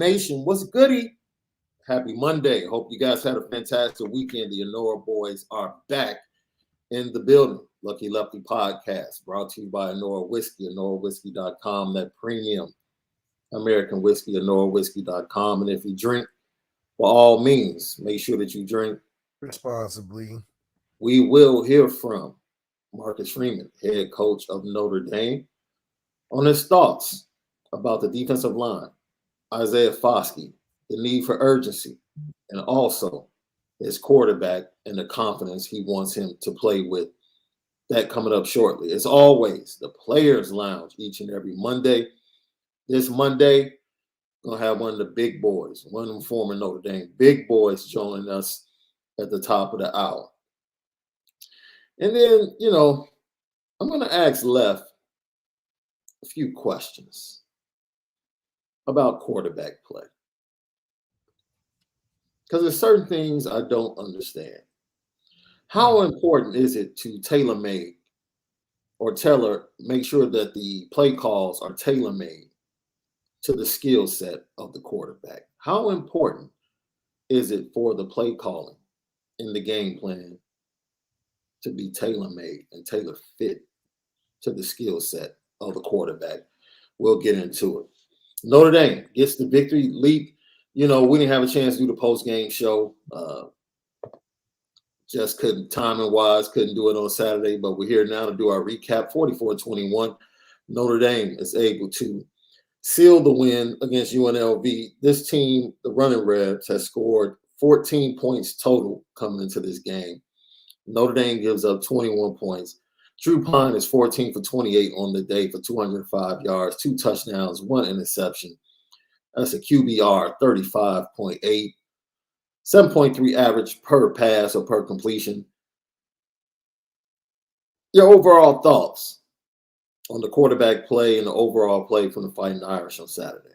Nation. What's goody? Happy Monday. Hope you guys had a fantastic weekend. The Onora boys are back in the building. Lucky Lefty podcast brought to you by Onora Whisky, OnoraWhisky.com, that premium American whiskey, OnoraWhisky.com. And if you drink, by all means, make sure that you drink responsibly. We will hear from Marcus Freeman, head coach of Notre Dame, on his thoughts about the defensive line, Isaiah Foskey, the need for urgency, and also his quarterback and the confidence he wants him to play with. That coming up shortly. As always, the Players Lounge each and every Monday. This Monday, we're going to have one of the big boys, one of them former Notre Dame big boys joining us at the top of the hour. And then, I'm going to ask Lef a few questions about quarterback play. Because there's certain things I don't understand. How important is it to make sure that the play calls are tailor-made to the skill set of the quarterback? How important is it for the play calling in the game plan to be tailor-made and tailor-fit to the skill set of the quarterback? We'll get into it. Notre Dame gets the victory leap. We didn't have a chance to do the post-game show. Just couldn't, timing-wise, couldn't do it on Saturday, but we're here now to do our recap. 44-21, Notre Dame is able to seal the win against UNLV. This team, the Running Rebs, has scored 14 points total coming into this game. Notre Dame gives up 21 points. Drew Pine is 14 for 28 on the day for 205 yards, 2 touchdowns, 1 interception. That's a QBR 35.8, 7.3 average per pass or per completion. Your overall thoughts on the quarterback play and the overall play from the Fighting Irish on Saturday?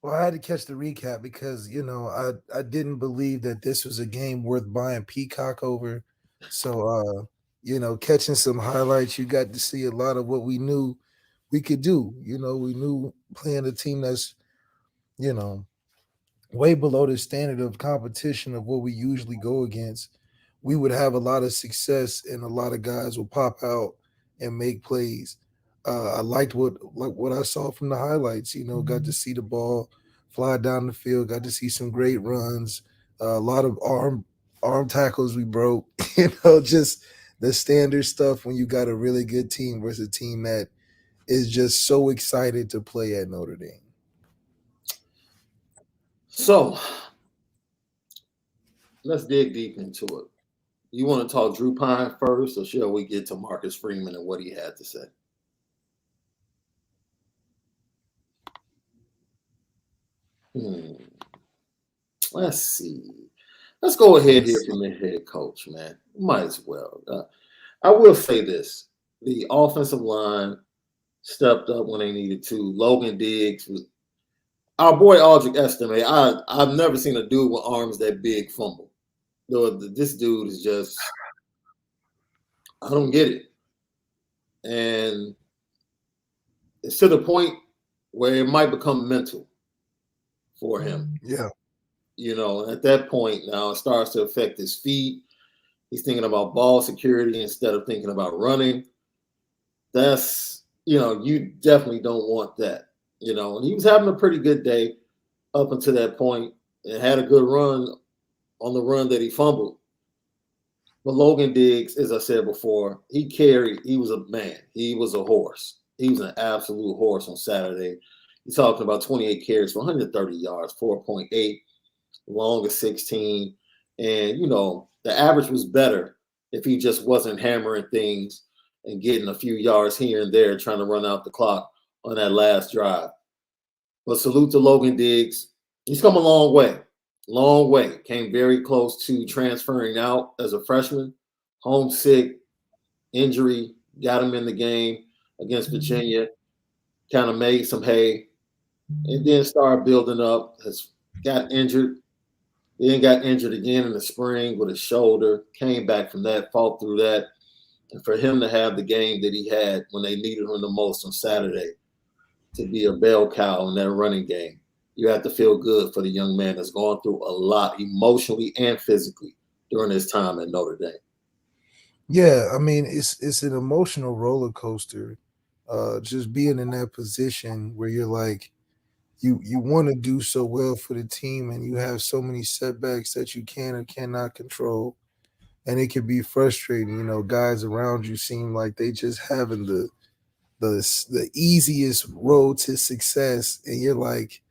Well, I had to catch the recap because, I didn't believe that this was a game worth buying Peacock over. So, catching some highlights, you got to see a lot of what we knew we could do. We knew playing a team that's, way below the standard of competition of what we usually go against, we would have a lot of success and a lot of guys will pop out and make plays. I liked what I saw from the highlights. Got to see the ball fly down the field. Got to see some great runs. A lot of arm tackles we broke. Just the standard stuff when you got a really good team versus a team that is just so excited to play at Notre Dame. So let's dig deep into it. You want to talk Drew Pine first, or shall we get to Marcus Freeman and what he had to say? Let's see. Let's go ahead here from the head coach, man. Might as well. I will say this. The offensive line stepped up when they needed to. Logan Diggs was our boy Aldrich Estime. I've never seen a dude with arms that big fumble. This dude is just, I don't get it. And it's to the point where it might become mental for him. Yeah. At that point now it starts to affect his feet. He's thinking about ball security instead of thinking about running. That's, you definitely don't want that. And he was having a pretty good day up until that point and had a good run on the run that he fumbled. But Logan Diggs, as I said before, he was a man. He was a horse. He was an absolute horse on Saturday. He's talking about 28 carries for 130 yards, 4.8, long as 16. And, the average was better if he just wasn't hammering things and getting a few yards here and there, trying to run out the clock on that last drive. But salute to Logan Diggs. He's come a long way. Long way. Came very close to transferring out as a freshman. Homesick, injury, got him in the game against Virginia. Kind of made some hay. And then started building up. Got injured. Then got injured again in the spring with his shoulder. Came back from that, fought through that. And for him to have the game that he had when they needed him the most on Saturday, to be a bell cow in that running game, you have to feel good for the young man that's gone through a lot emotionally and physically during his time at Notre Dame. Yeah, I mean it's an emotional roller coaster. Just being in that position where you're like you want to do so well for the team and you have so many setbacks that you can or cannot control. And it can be frustrating. Guys around you seem like they just having the easiest road to success, and you're like,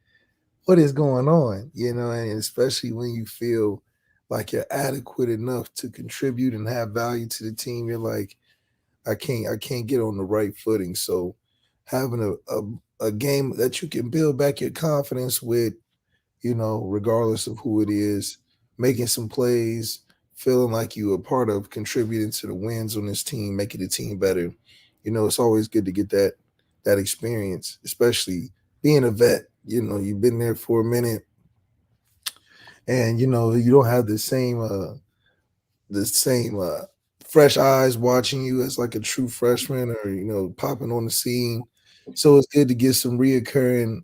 what is going on? And especially when you feel like you're adequate enough to contribute and have value to the team, you're like, I can't get on the right footing. So having a game that you can build back your confidence with, regardless of who it is, making some plays, feeling like you are part of contributing to the wins on this team, making the team better. It's always good to get that experience, especially being a vet. You've been there for a minute, and you don't have the same fresh eyes watching you as like a true freshman or popping on the scene. So it's good to get some reoccurring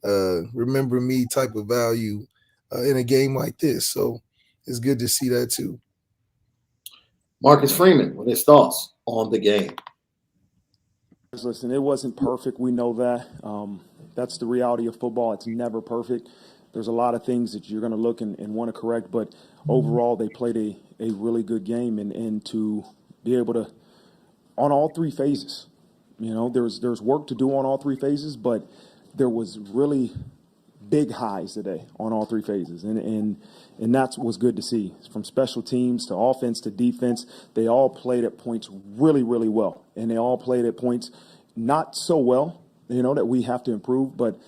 remember me type of value in a game like this. So it's good to see that too. Marcus Freeman, with his thoughts on the game. Listen, it wasn't perfect. We know that. That's the reality of football. It's never perfect. There's a lot of things that you're going to look and want to correct, but overall, they played a really good game, and to be able to, on all three phases, there's work to do on all three phases, but there was really big highs today on all three phases, and that's what's good to see. From special teams to offense to defense, they all played at points really, really well, and they all played at points not so well, that we have to improve. But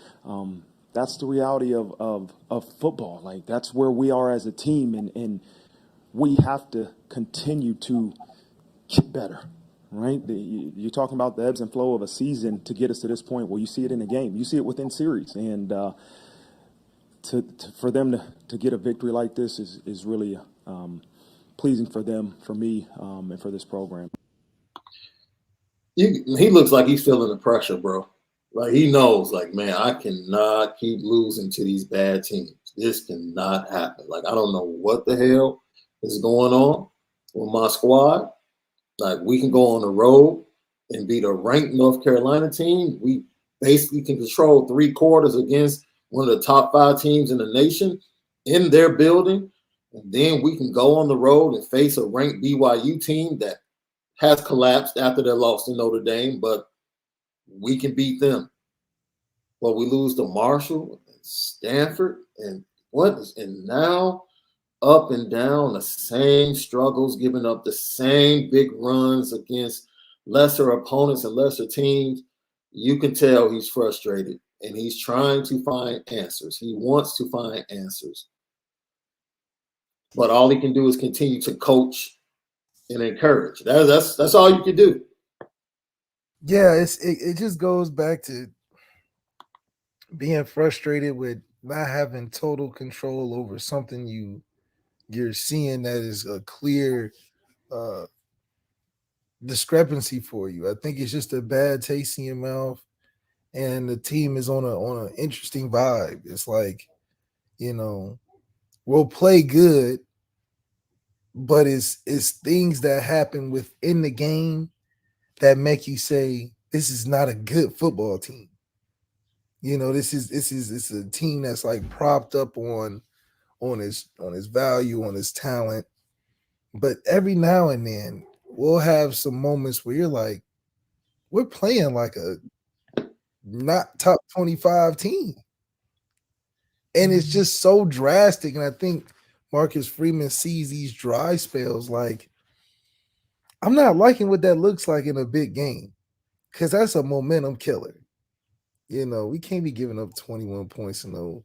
that's the reality of football. Like, that's where we are as a team, and we have to continue to get better. Right? You're talking about the ebbs and flow of a season to get us to this point. Well, you see it in a game. You see it within series, and for them to get a victory like this is really pleasing for them, for me, and for this program. He looks like he's feeling the pressure, bro. Like, he knows, like, man, I cannot keep losing to these bad teams. This cannot happen. Like, I don't know what the hell is going on with my squad. Like, we can go on the road and beat a ranked North Carolina team. We basically can control 3/4 against one of the top 5 teams in the nation in their building. And then we can go on the road and face a ranked BYU team that has collapsed after their loss to Notre Dame, but we can beat them. But we lose to Marshall and Stanford and now up and down the same struggles, giving up the same big runs against lesser opponents and lesser teams. You can tell he's frustrated and he's trying to find answers. He wants to find answers. But all he can do is continue to coach and encourage. That's all you can do. Yeah, it just goes back to being frustrated with not having total control over something you're seeing that is a clear discrepancy for you. I think it's just a bad taste in your mouth, and the team is on an interesting vibe. It's like, we'll play good, but it's things that happen within the game that make you say this is not a good football team. It's a team that's like propped up on his value, on his talent. But every now and then we'll have some moments where you're like, we're playing like a not top 25 team. And it's just so drastic. And I think Marcus Freeman sees these dry spells like, I'm not liking what that looks like in a big game, because that's a momentum killer. We can't be giving up 21 points in no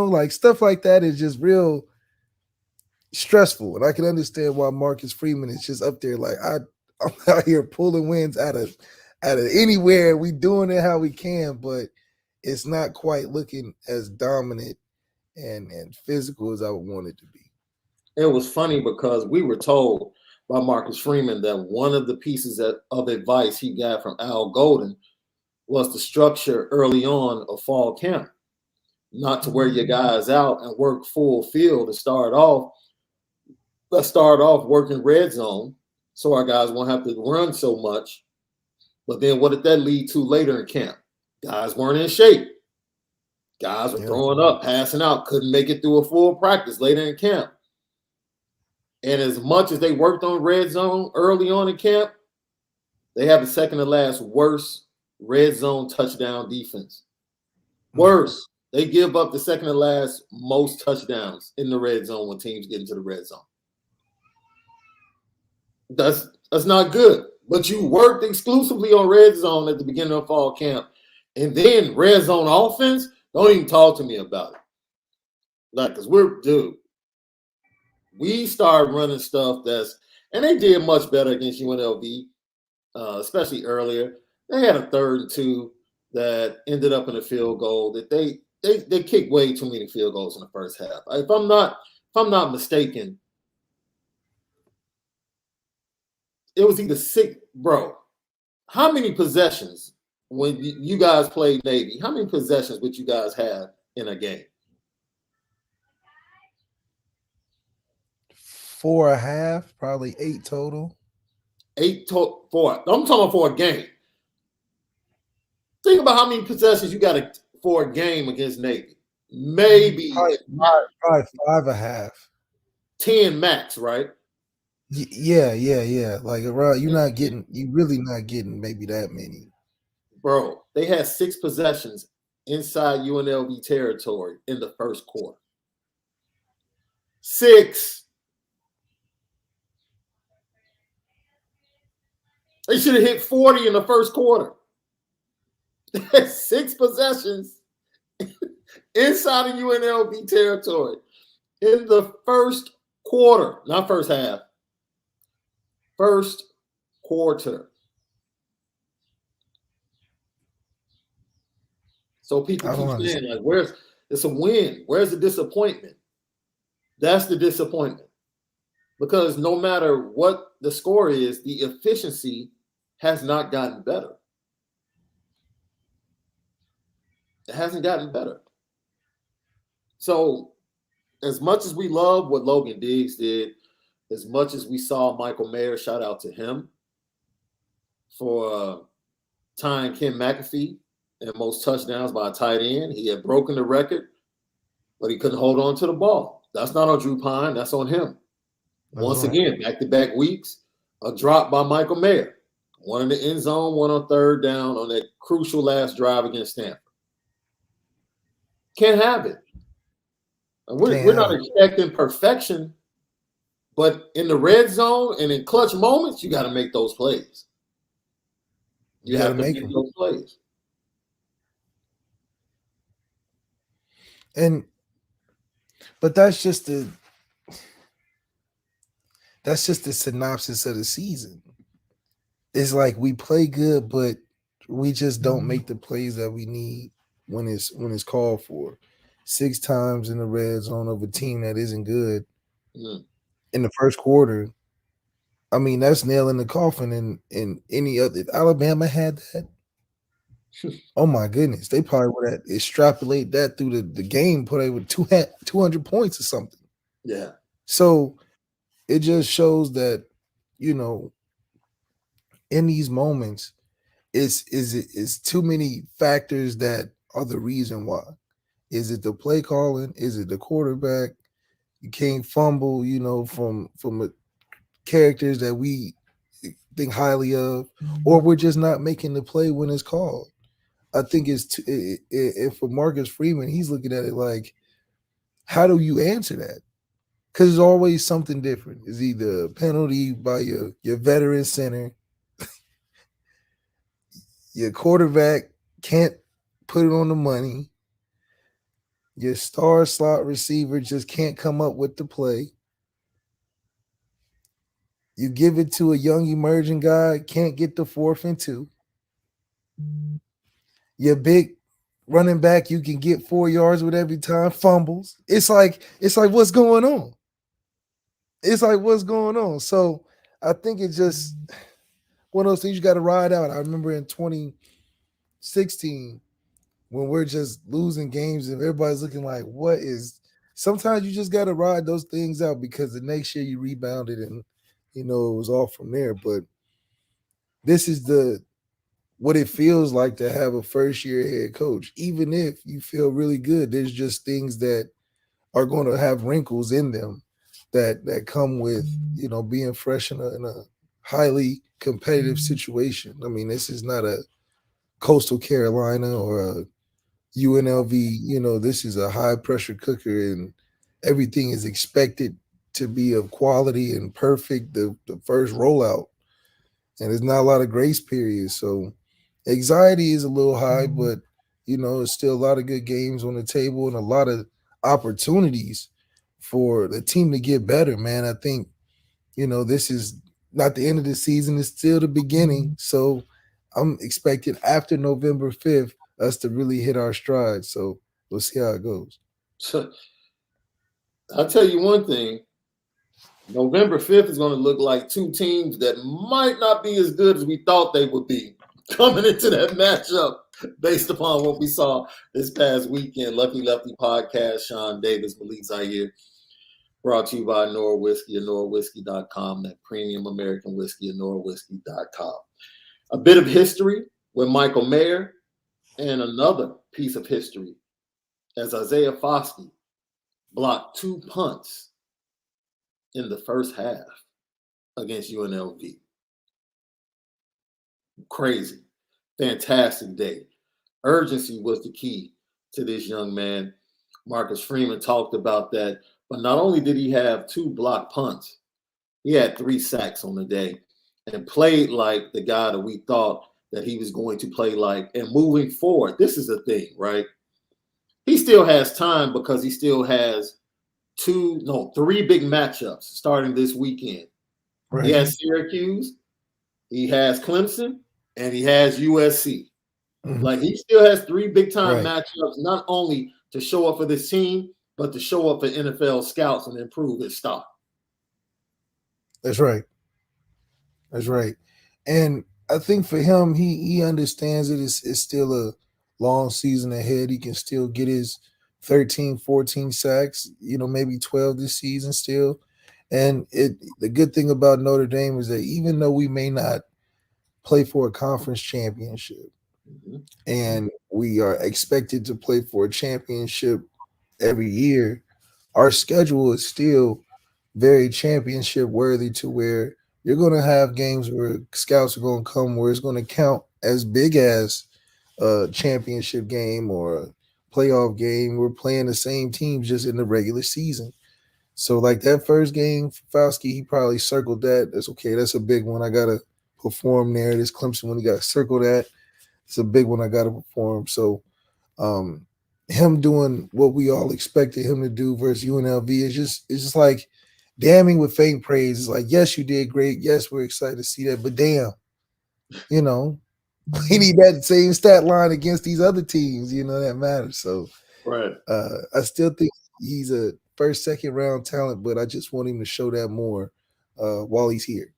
like stuff like that is just real stressful. And I can understand why Marcus Freeman is just up there like, I'm out here pulling wins out of anywhere. We doing it how we can, but it's not quite looking as dominant and physical as I would want it to be. It was funny because we were told by Marcus Freeman that one of the pieces of advice he got from Al Golden was the structure early on of fall camp, not to wear your guys out and work full field to start off. Let's start off working red zone so our guys won't have to run so much. But then what did that lead to later in camp? Guys weren't in shape. Guys were throwing up, passing out, couldn't make it through a full practice later in camp. And as much as they worked on red zone early on in camp, they have the second to last worst red zone touchdown defense. Worse. They give up the second to last most touchdowns in the red zone when teams get into the red zone. That's not good. But you worked exclusively on red zone at the beginning of fall camp. And then red zone offense, don't even talk to me about it. Like, because we started running stuff and they did much better against UNLV, especially earlier. They had a 3rd and 2 that ended up in a field goal that they kicked way too many field goals in the first half. If I'm not mistaken, it was either 6, bro. How many possessions when you guys played Navy? How many possessions would you guys have in a game? 4.5, probably 8 total. 4. I'm talking about for a game. Think about how many possessions you got for a game against Navy. Maybe probably 5.5. 10 max, right? Yeah. Like around, you really not getting maybe that many. Bro, they had 6 possessions inside UNLV territory in the first quarter. 6. They should have hit 40 in the first quarter. They had 6 possessions inside of UNLV territory in the first quarter, not first half. First quarter. So people keep saying, like, it's a win. Where's the disappointment? That's the disappointment. Because no matter what the score is, the efficiency has not gotten better. It hasn't gotten better. So as much as we love what Logan Diggs did, as much as we saw Michael Mayer, shout out to him for tying Ken McAfee and most touchdowns by a tight end. He had broken the record, but he couldn't hold on to the ball. That's not on Drew Pine. That's on him. Once again, back-to-back weeks, a drop by Michael Mayer. One in the end zone, one on 3rd down on that crucial last drive against Stanford. Can't have it. We're not expecting perfection, but in the red zone and in clutch moments, you got to make those plays. You have to make those plays. But that's just the synopsis of the season. It's like we play good, but we just don't make the plays that we need when it's called for. 6 times in the red zone of a team that isn't good in the first quarter. I mean, that's nail in the coffin. In any other, if Alabama had that, oh my goodness, they probably would have extrapolate that through the game, put over 200 points or something. Yeah. So it just shows that, in these moments, it's too many factors that are the reason why. Is it the play calling? Is it the quarterback? You can't fumble, from characters that we think highly of, or we're just not making the play when it's called. I think it's for Marcus Freeman, he's looking at it like, how do you answer that? Because it's always something different. It's either a penalty by your veteran center, your quarterback can't put it on the money, your star slot receiver just can't come up with the play. You give it to a young emerging guy, can't get the 4th and 2. Your big running back, you can get 4 yards with every time, fumbles. It's like what's going on? It's like what's going on? So I think it's just one of those things you got to ride out. I remember in 2016, 16 when we're just losing games and everybody's looking like, what is. Sometimes you just got to ride those things out because the next year you rebounded and, it was all from there. But this is what it feels like to have a first year head coach. Even if you feel really good, there's just things that are going to have wrinkles in them that come with being fresh in a highly competitive situation. I mean, this is not a Coastal Carolina or a UNLV. This is a high pressure cooker, and everything is expected to be of quality and perfect the first rollout, and there's not a lot of grace periods. So anxiety is a little high, but it's still a lot of good games on the table and a lot of opportunities for the team to get better, man. I think, this is not the end of the season, it's still the beginning. So I'm expecting after November 5th us to really hit our stride. So we'll see how it goes. So, I'll tell you one thing. November 5th is going to look like two teams that might not be as good as we thought they would be coming into that matchup based upon what we saw this past weekend. Lucky Lefty podcast, Shaun Davis, Malik Zaire, brought to you by Onora Whisky, OnoraWhisky.com, that premium American whiskey, OnoraWhisky.com. A bit of history with Michael Mayer and another piece of history as Isaiah Foskey blocked 2 punts in the first half against UNLV. Crazy. Fantastic day. Urgency was the key to this young man. Marcus Freeman talked about that. But not only did he have 2 blocked punts, he had 3 sacks on the day and played like the guy that we thought that he was going to play like. And moving forward, this is the thing, right? He still has time because he still has 3 big matchups starting this weekend. Right. He has Syracuse, he has Clemson, and he has USC. Mm-hmm. Like, he still has 3 big-time matchups, not only to show up for this team, but to show up for NFL scouts and improve his stock. That's right. That's right. And I think for him, he understands it. It's still a long season ahead. He can still get his 13, 14 sacks, maybe 12 this season still. And the good thing about Notre Dame is that even though we may not play for a conference championship, mm-hmm. and we are expected to play for a championship every year, our schedule is still very championship worthy to where you're going to have games where scouts are going to come where it's going to count as big as a championship game or a playoff game. We're playing the same teams just in the regular season. So like that first game for Foskey, he probably circled that. That's okay. That's a big one. I got to perform there. This Clemson one, he got to circle that. It's a big one I got to perform. So him doing what we all expected him to do versus UNLV it's just like damning with faint praise. It's like, yes, you did great. Yes, we're excited to see that. But damn, we need that same stat line against these other teams, that matters. So right. I still think he's a first, second round talent, but I just want him to show that more while he's here.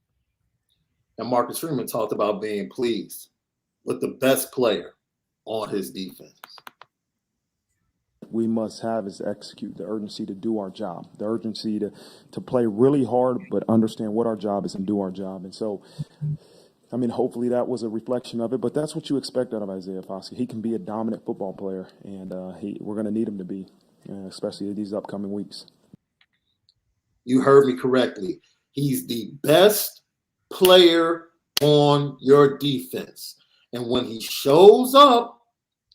And Marcus Freeman talked about being pleased with the best player on his defense. We must have is execute, the urgency to do our job, the urgency to play really hard, but understand what our job is and do our job. And so, I mean, hopefully that was a reflection of it, but that's what you expect out of Isaiah Foskey. He can be a dominant football player, and we're going to need him to be, especially these upcoming weeks. You heard me correctly. He's the best player on your defense. And when he shows up,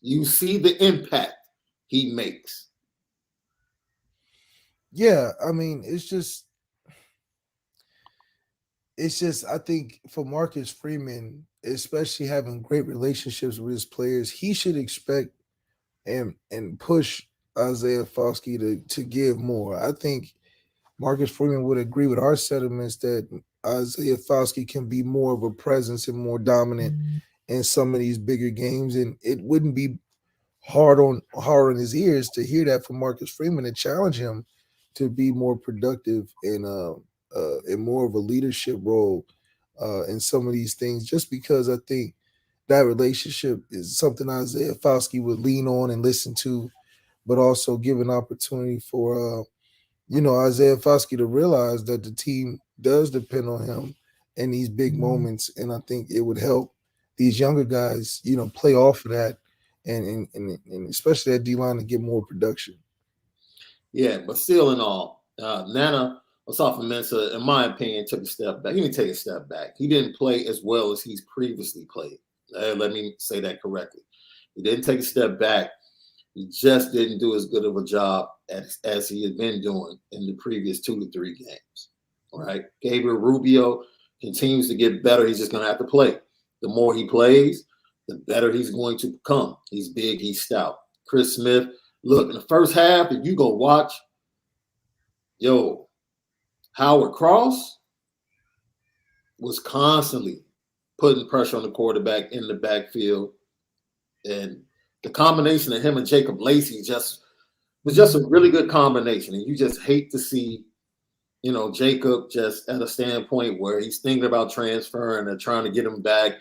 you see the impact he makes. Yeah, I mean, it's just I think for Marcus Freeman, especially having great relationships with his players, he should expect and push Isaiah Foskey to give more. I think Marcus Freeman would agree with our sentiments that Isaiah Foskey can be more of a presence and more dominant in some of these bigger games, and it wouldn't be hard on his ears to hear that from Marcus Freeman and challenge him to be more productive and in more of a leadership role in some of these things. Just because I think that relationship is something Isaiah Foskey would lean on and listen to, but also give an opportunity for Isaiah Foskey to realize that the team does depend on him in these big moments, and I think it would help these younger guys, play off of that, and especially that D line to get more production. Yeah, but still in all, Nana Osafo-Mensah, in my opinion, took a step back. He didn't take a step back. He didn't play as well as he's previously played. Let me say that correctly. He didn't take a step back. He just didn't do as good of a job as he had been doing in the previous 2 to 3 games. All right. Gabriel Rubio continues to get better. He's just going to have to play. The more he plays, the better he's going to become. He's big, he's stout. Chris Smith, look, in the first half, if you go watch, Howard Cross was constantly putting pressure on the quarterback in the backfield. And the combination of him and Jacob Lacey was just a really good combination. And you just hate to see, Jacob just at a standpoint where he's thinking about transferring and trying to get him back.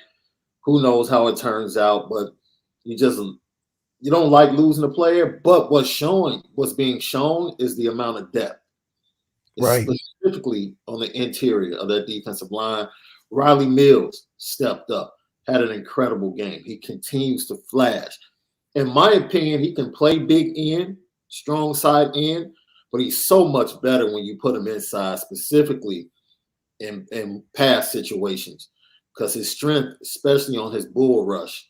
Who knows how it turns out, but you don't like losing a player. But what's being shown is the amount of depth. Right. Specifically on the interior of that defensive line. Riley Mills stepped up, had an incredible game. He continues to flash. In my opinion, he can play big end, strong side end, but he's so much better when you put him inside, specifically in pass situations, because his strength, especially on his bull rush,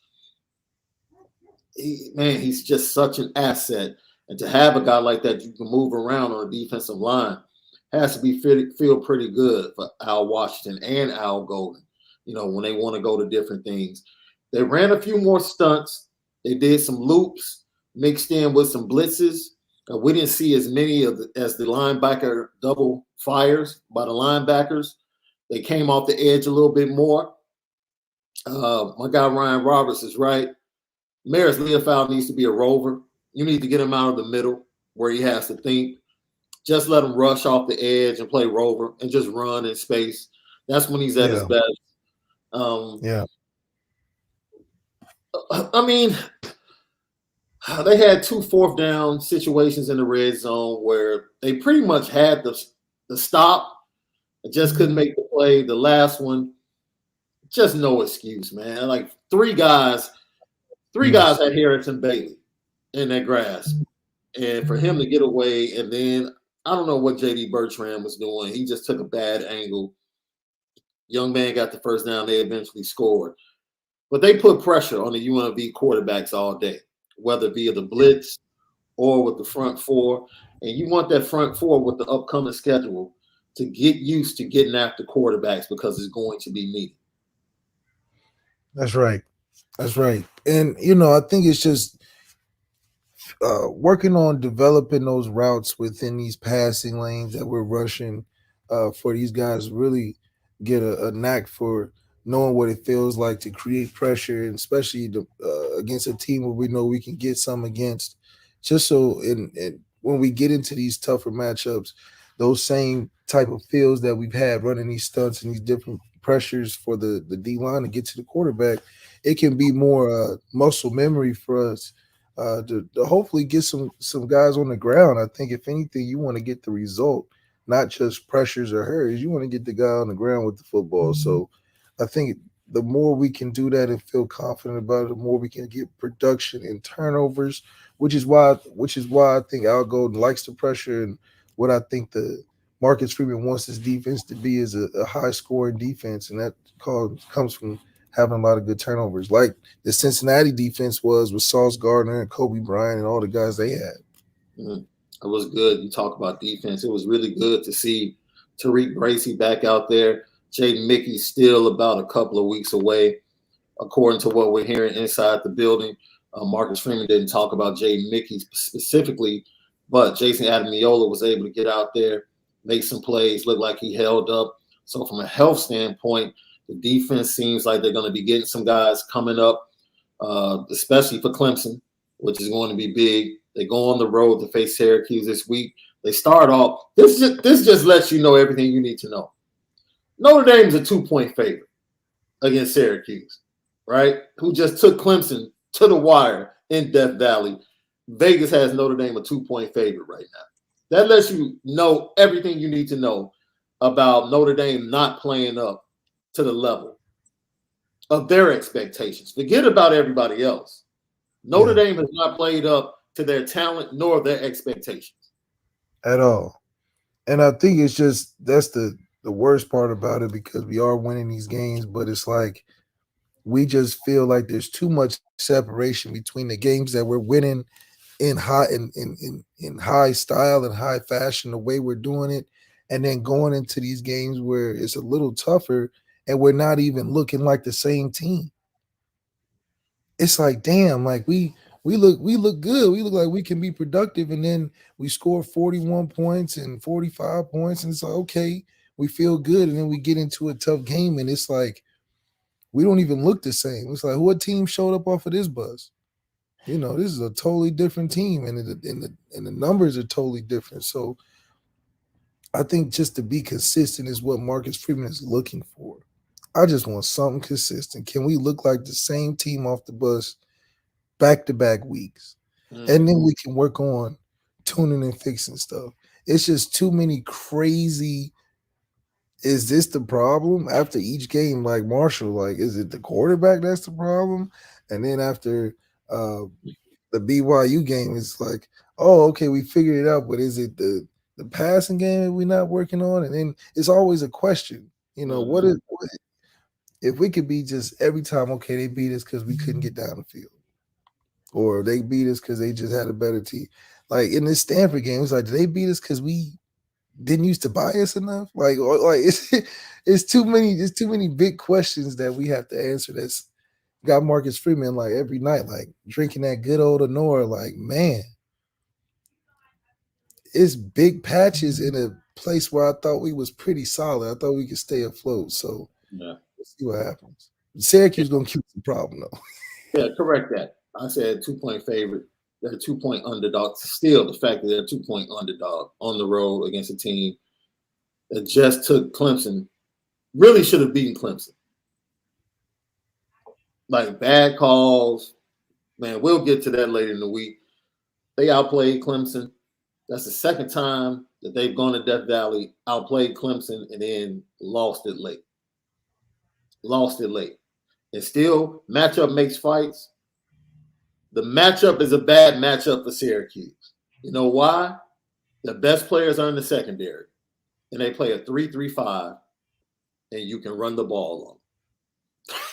he's just such an asset. And to have a guy like that you can move around on a defensive line has to feel pretty good for Al Washington and Al Golden, when they want to go to different things. They ran a few more stunts. They did some loops mixed in with some blitzes. We didn't see as many as the linebacker double fires by the linebackers. They came off the edge a little bit more. My guy Ryan Roberts is right. Maris Leofold needs to be a rover. You need to get him out of the middle where he has to think. Just let him rush off the edge and play rover and just run in space. That's when he's at his best. I mean, they had 2 4th down situations in the red zone where they pretty much had the stop and just couldn't make the play. The last one, just no excuse, man. Like three guys had Harrison Bailey in their grasp. And for him to get away, and then I don't know what J.D. Bertrand was doing. He just took a bad angle. Young man got the first down. They eventually scored. But they put pressure on the UNLV quarterbacks all day, whether via the blitz or with the front four. And you want that front four with the upcoming schedule to get used to getting after quarterbacks because it's going to be needed. That's right. And, I think it's just working on developing those routes within these passing lanes that we're rushing for these guys really get a knack for knowing what it feels like to create pressure, and especially against a team where we know we can get some against, just so when we get into these tougher matchups, those same type of feels that we've had running these stunts and these different pressures for the D-line to get to the quarterback, it can be more muscle memory for us to hopefully get some guys on the ground. I think if anything, you want to get the result, not just pressures or hurries. You want to get the guy on the ground with the football. So I think the more we can do that and feel confident about it, the more we can get production and turnovers, which is why I think Al Golden likes the pressure, and what I think the Marcus Freeman wants his defense to be is a high-scoring defense, and that comes from having a lot of good turnovers, like the Cincinnati defense was with Sauce Gardner and Kobe Bryant and all the guys they had. It was good. You talk about defense. It was really good to see Tariq Bracy back out there. Jaden Mickey's still about a couple of weeks away, according to what we're hearing inside the building. Marcus Freeman didn't talk about Jaden Mickey specifically, but Jason Adamiola was able to get out there, make some plays, look like he held up. So from a health standpoint, the defense seems like they're going to be getting some guys coming up, especially for Clemson, which is going to be big. They go on the road to face Syracuse this week. They start off. This just lets you know everything you need to know. Notre Dame's a 2-point favorite against Syracuse. right? Who just took Clemson to the wire in Death Valley. Vegas has Notre Dame a 2-point favorite right now. That lets you know everything you need to know about Notre Dame not playing up to the level of their expectations. Forget about everybody else. Notre Dame has not played up to their talent nor their expectations at all. And I think it's just that's the worst part about it, because we are winning these games, but it's like we just feel like there's too much separation between the games that we're winning in high style and high fashion, the way we're doing it, and then going into these games where it's a little tougher and we're not even looking like the same team. It's like, damn, like we look good. We look like we can be productive, and then we score 41 points and 45 points, and it's like, okay, we feel good, and then we get into a tough game, and it's like we don't even look the same. It's like, what team showed up off of this bus? You know, this is a totally different team, and the numbers are totally different. So I think just to be consistent is what Marcus Freeman is looking for. I just want something consistent. Can we look like the same team off the bus back-to-back weeks? And then we can work on tuning and fixing stuff. It's just too many crazy. Is this the problem after each game? Like Marshall, like, is it the quarterback that's the problem? And then after the BYU game, it's like, oh, okay, we figured it out, but is it the passing game that we're not working on? And then it's always a question, you know, what if we could be just every time, okay, they beat us because we couldn't get down the field, or they beat us because they just had a better team. Like in this Stanford game, it's like, did they beat us because we didn't used to buy us enough? Like it's too many big questions that we have to answer. That's got Marcus Freeman like every night, like drinking that good old Onora. Like, man, it's big patches in a place where I thought we was pretty solid. I thought we could stay afloat. So Yeah. let's see what happens. Syracuse gonna keep the problem though. Yeah, correct that. I said 2-point favorite. They're a 2-point underdog. Still, the fact that they're a 2-point underdog on the road against a team that just took Clemson, really should have beaten Clemson. Like bad calls, man. We'll get to that later in the week. They outplayed Clemson. That's the second time that they've gone to Death Valley, outplayed Clemson, and then lost it late. And still, matchup makes fights. The matchup is a bad matchup for Syracuse. You know why? The best players are in the secondary, and they play a 3-3-5, and you can run the ball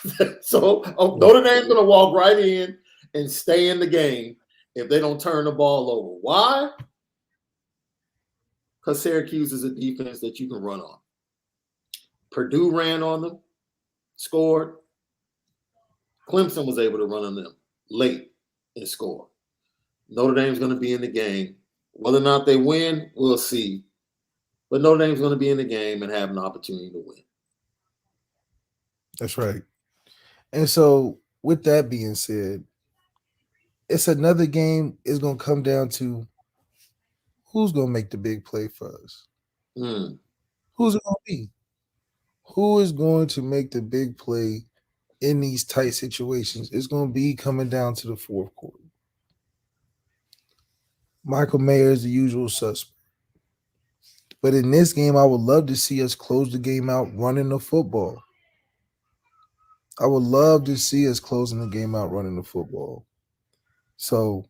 on them. So Notre Dame's going to walk right in and stay in the game if they don't turn the ball over. Why? Because Syracuse is a defense that you can run on. Purdue ran on them, scored. Clemson was able to run on them late and score. Notre Dame's going to be in the game. Whether or not they win, we'll see. But Notre Dame's going to be in the game and have an opportunity to win. That's right. And so, with that being said, it's another game. It's going to come down to who's going to make the big play for us. Who's it going to be? Who is going to make the big play in these tight situations? It's going to be coming down to the fourth quarter. Michael Mayer is the usual suspect. But in this game, I would love to see us close the game out running the football. I would love to see us closing the game out running the football. So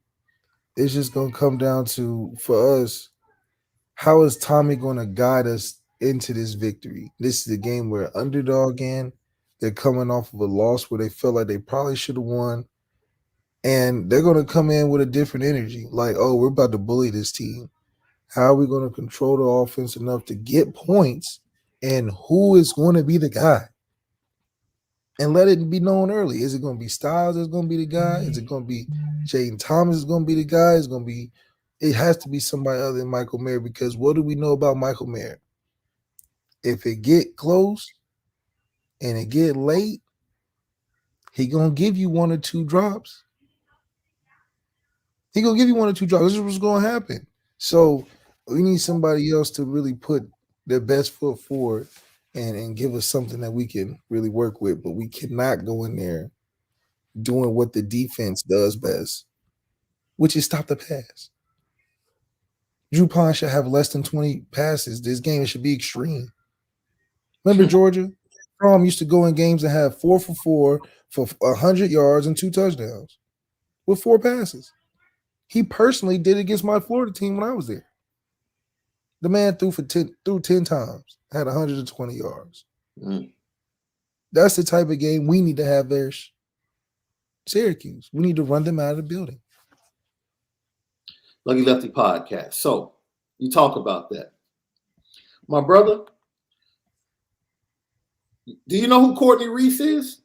it's just going to come down to, for us, how is Tommy going to guide us into this victory? This is the game where underdog again. They're coming off of a loss where they felt like they probably should have won. And they're going to come in with a different energy. Like, oh, we're about to bully this team. How are we going to control the offense enough to get points? And who is going to be the guy? And let it be known early. Is it going to be Styles that's going to be the guy? Is it going to be Jaden Thomas is going to be the guy? It has to be somebody other than Michael Mayer, because what do we know about Michael Mayer? If it get close and it get late, he going to give you one or two drops. He going to give you one or two drops. This is what's going to happen. So we need somebody else to really put their best foot forward and give us something that we can really work with. But we cannot go in there doing what the defense does best, which is stop the pass. Drew Pond should have less than 20 passes. This game should be extreme. Remember Georgia? Strom used to go in games and have 4 for 100 yards and 2 touchdowns with 4 passes. He personally did it against my Florida team when I was there. The man threw 10 times, had 120 yards. Mm. That's the type of game we need to have there. Syracuse. We need to run them out of the building. Lucky Lefty podcast. So you talk about that. My brother, do you know who Courtney Reese is?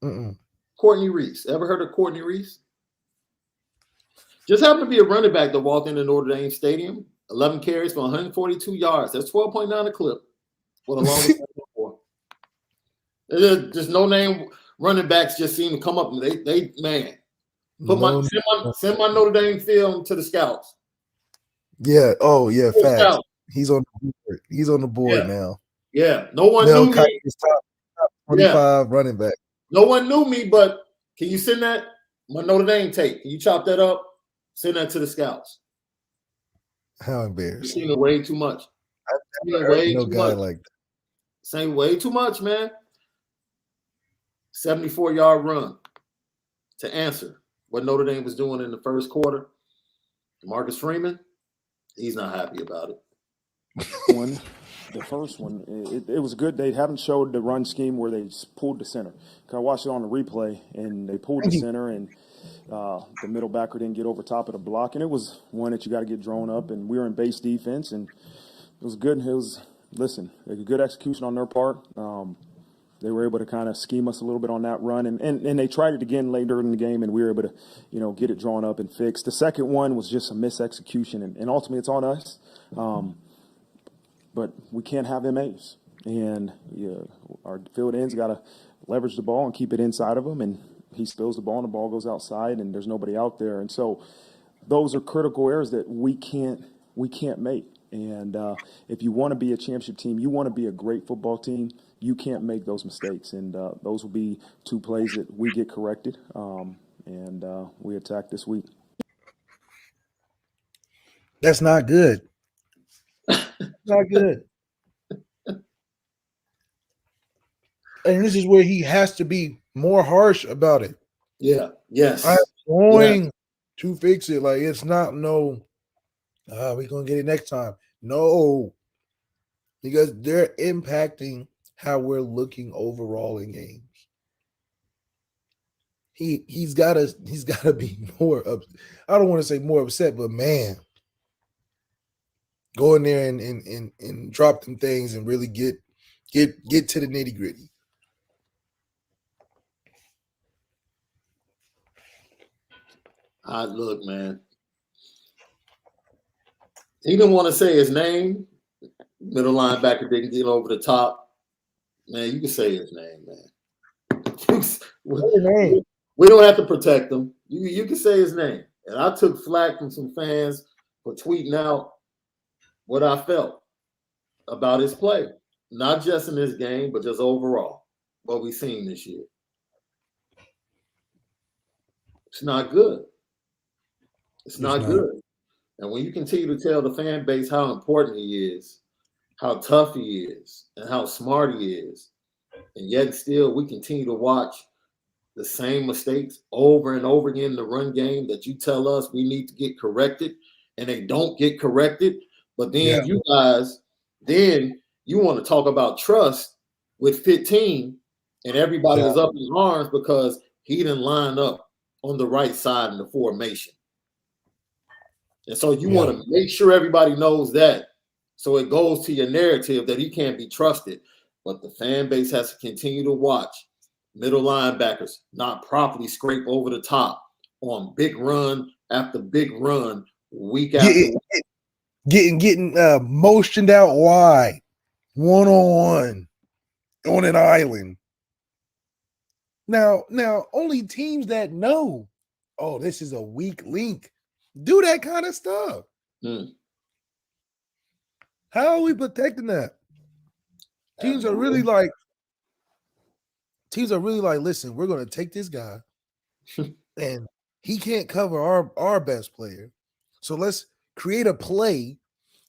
Mm-mm. Courtney Reese. Ever heard of Courtney Reese? Just happened to be a running back that walked into Notre Dame Stadium. 11 carries for 142 yards. That's 12.9 a clip. For the longest time before. There's just no name running backs just seem to come up. They man. Send my Notre Dame film to the scouts. Yeah. Oh, yeah. Facts. Scouts. He's on the board. He's on the board now. Yeah. No one knew me. Top 25 running back. No one knew me, but can you send that? My Notre Dame tape. Can you chop that up? Send that to the scouts. How embarrassing. You've seen it way too much. I've never heard no guy like that. Saying way too much, man. 74-yard run to answer what Notre Dame was doing in the first quarter. Marcus Freeman, he's not happy about it. The first one, it was good. They haven't showed the run scheme where they pulled the center. I watched it on the replay, and they pulled the center, and the middle backer didn't get over top of the block. And it was one that you got to get drawn up, and we were in base defense, and it was good. It was, a good execution on their part. They were able to kind of scheme us a little bit on that run, and they tried it again later in the game, and we were able to, get it drawn up and fixed. The second one was just a misexecution, and ultimately it's on us. But we can't have MAs, and our field ends got to leverage the ball and keep it inside of him, and he spills the ball and the ball goes outside, and there's nobody out there, and so those are critical errors that we can't make. And if you want to be a championship team, you want to be a great football team, you can't make those mistakes, and those will be 2 plays that we get corrected, and we attack this week. That's not good. Not good. And this is where he has to be more harsh about it. Yeah. Yes. I'm going to fix it. Like, it's not we're going to get it next time. No. Because they're impacting how we're looking overall in games. He's gotta be more I don't want to say more upset, but man. Go in there and drop them things and really get to the nitty-gritty. Look, man. He didn't want to say his name. Middle linebacker didn't get over the top. Man, you can say his name, man. We don't have to protect him. You can say his name. And I took flack from some fans for tweeting out what I felt about his play, not just in this game, but just overall, what we've seen this year. It's not good. It's not good. And when you continue to tell the fan base how important he is, how tough he is, and how smart he is, and yet still we continue to watch the same mistakes over and over again in the run game that you tell us we need to get corrected, and they don't get corrected. But then you guys, you want to talk about trust with 15, and everybody is up in arms because he didn't line up on the right side in the formation. And so you want to make sure everybody knows that. So it goes to your narrative that he can't be trusted. But the fan base has to continue to watch middle linebackers not properly scrape over the top on big run after big run, week after week. Getting motioned out wide, one-on-one on an island. Now, only teams that know, oh, this is a weak link, do that kind of stuff. How are we protecting that? Teams are really like, Teams are really like, listen, we're going to take this guy, and he can't cover our best player. So let's create a play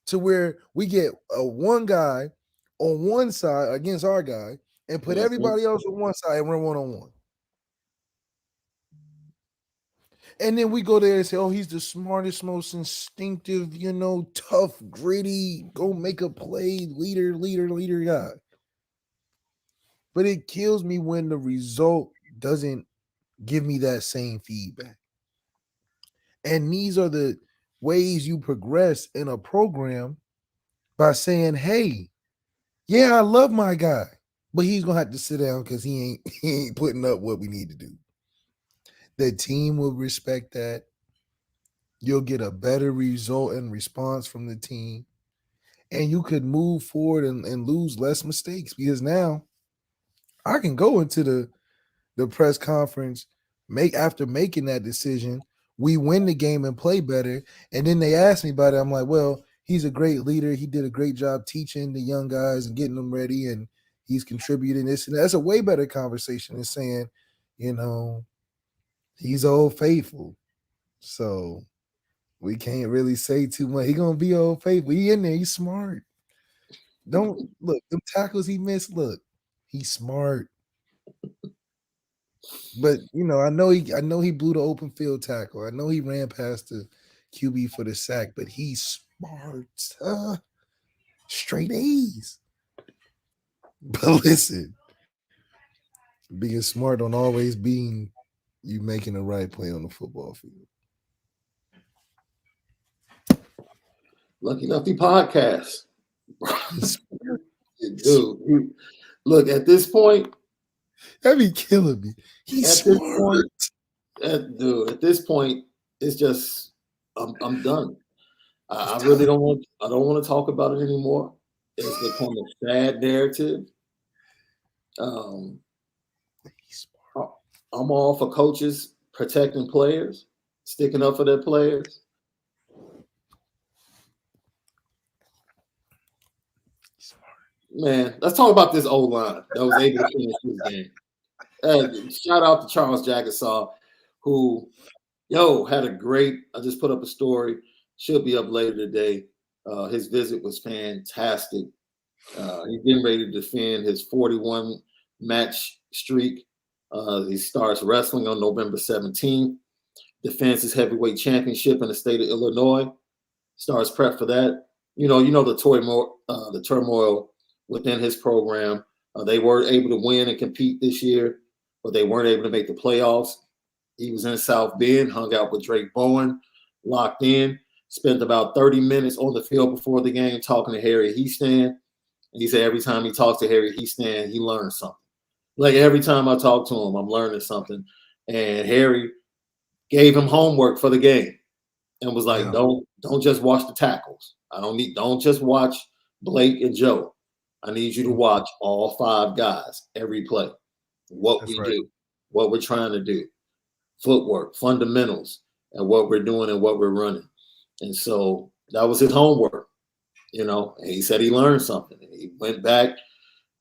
to where we get a one guy on one side against our guy and put everybody else on one side and run one-on-one. And then we go there and say, oh, he's the smartest, most instinctive, tough, gritty, go make a play, leader guy. But it kills me when the result doesn't give me that same feedback. And these are the ways you progress in a program by saying, hey, yeah, I love my guy, but he's going to have to sit down because he ain't putting up what we need to do. The team will respect that. You'll get a better result and response from the team. And you could move forward and lose less mistakes, because now I can go into the press conference after making that decision. We win the game and play better. And then they ask me about it. I'm like, well, he's a great leader. He did a great job teaching the young guys and getting them ready. And he's contributing this. And that's a way better conversation than saying, he's Old Faithful. So we can't really say too much. He's going to be Old Faithful. He in there. He's smart. Don't look, them tackles he missed, look, he's smart. But I know he blew the open field tackle. I know he ran past the QB for the sack, but he's smart. Straight A's. But listen, being smart don't always mean you making the right play on the football field. Lucky Lefty podcast. Dude, look, at this point, that be killing me. He's smart. At this point, it's just I'm done. I really don't want to talk about it anymore. It's become a sad narrative. I'm all for coaches protecting players, sticking up for their players. Man, let's talk about this O-line that was able to finish this game. Shout out to Charles Jagasaw, who, had a great. I just put up a story. Should be up later today. His visit was fantastic. He's getting ready to defend his 41 match streak. He starts wrestling on November 17th. Defends his heavyweight championship in the state of Illinois. Starts prep for that. The turmoil within his program. They were able to win and compete this year, but they weren't able to make the playoffs. He was in South Bend, hung out with Drake Bowen, locked in, spent about 30 minutes on the field before the game talking to Harry Heastan. And he said every time he talks to Harry Heastan, he learns something. Like every time I talk to him, I'm learning something. And Harry gave him homework for the game and was like, don't just watch the tackles. Don't just watch Blake and Joe. I need you to watch all five guys every play. What we do, what we're trying to do, footwork, fundamentals, and what we're doing and what we're running. And so that was his homework, and he said he learned something. And he went back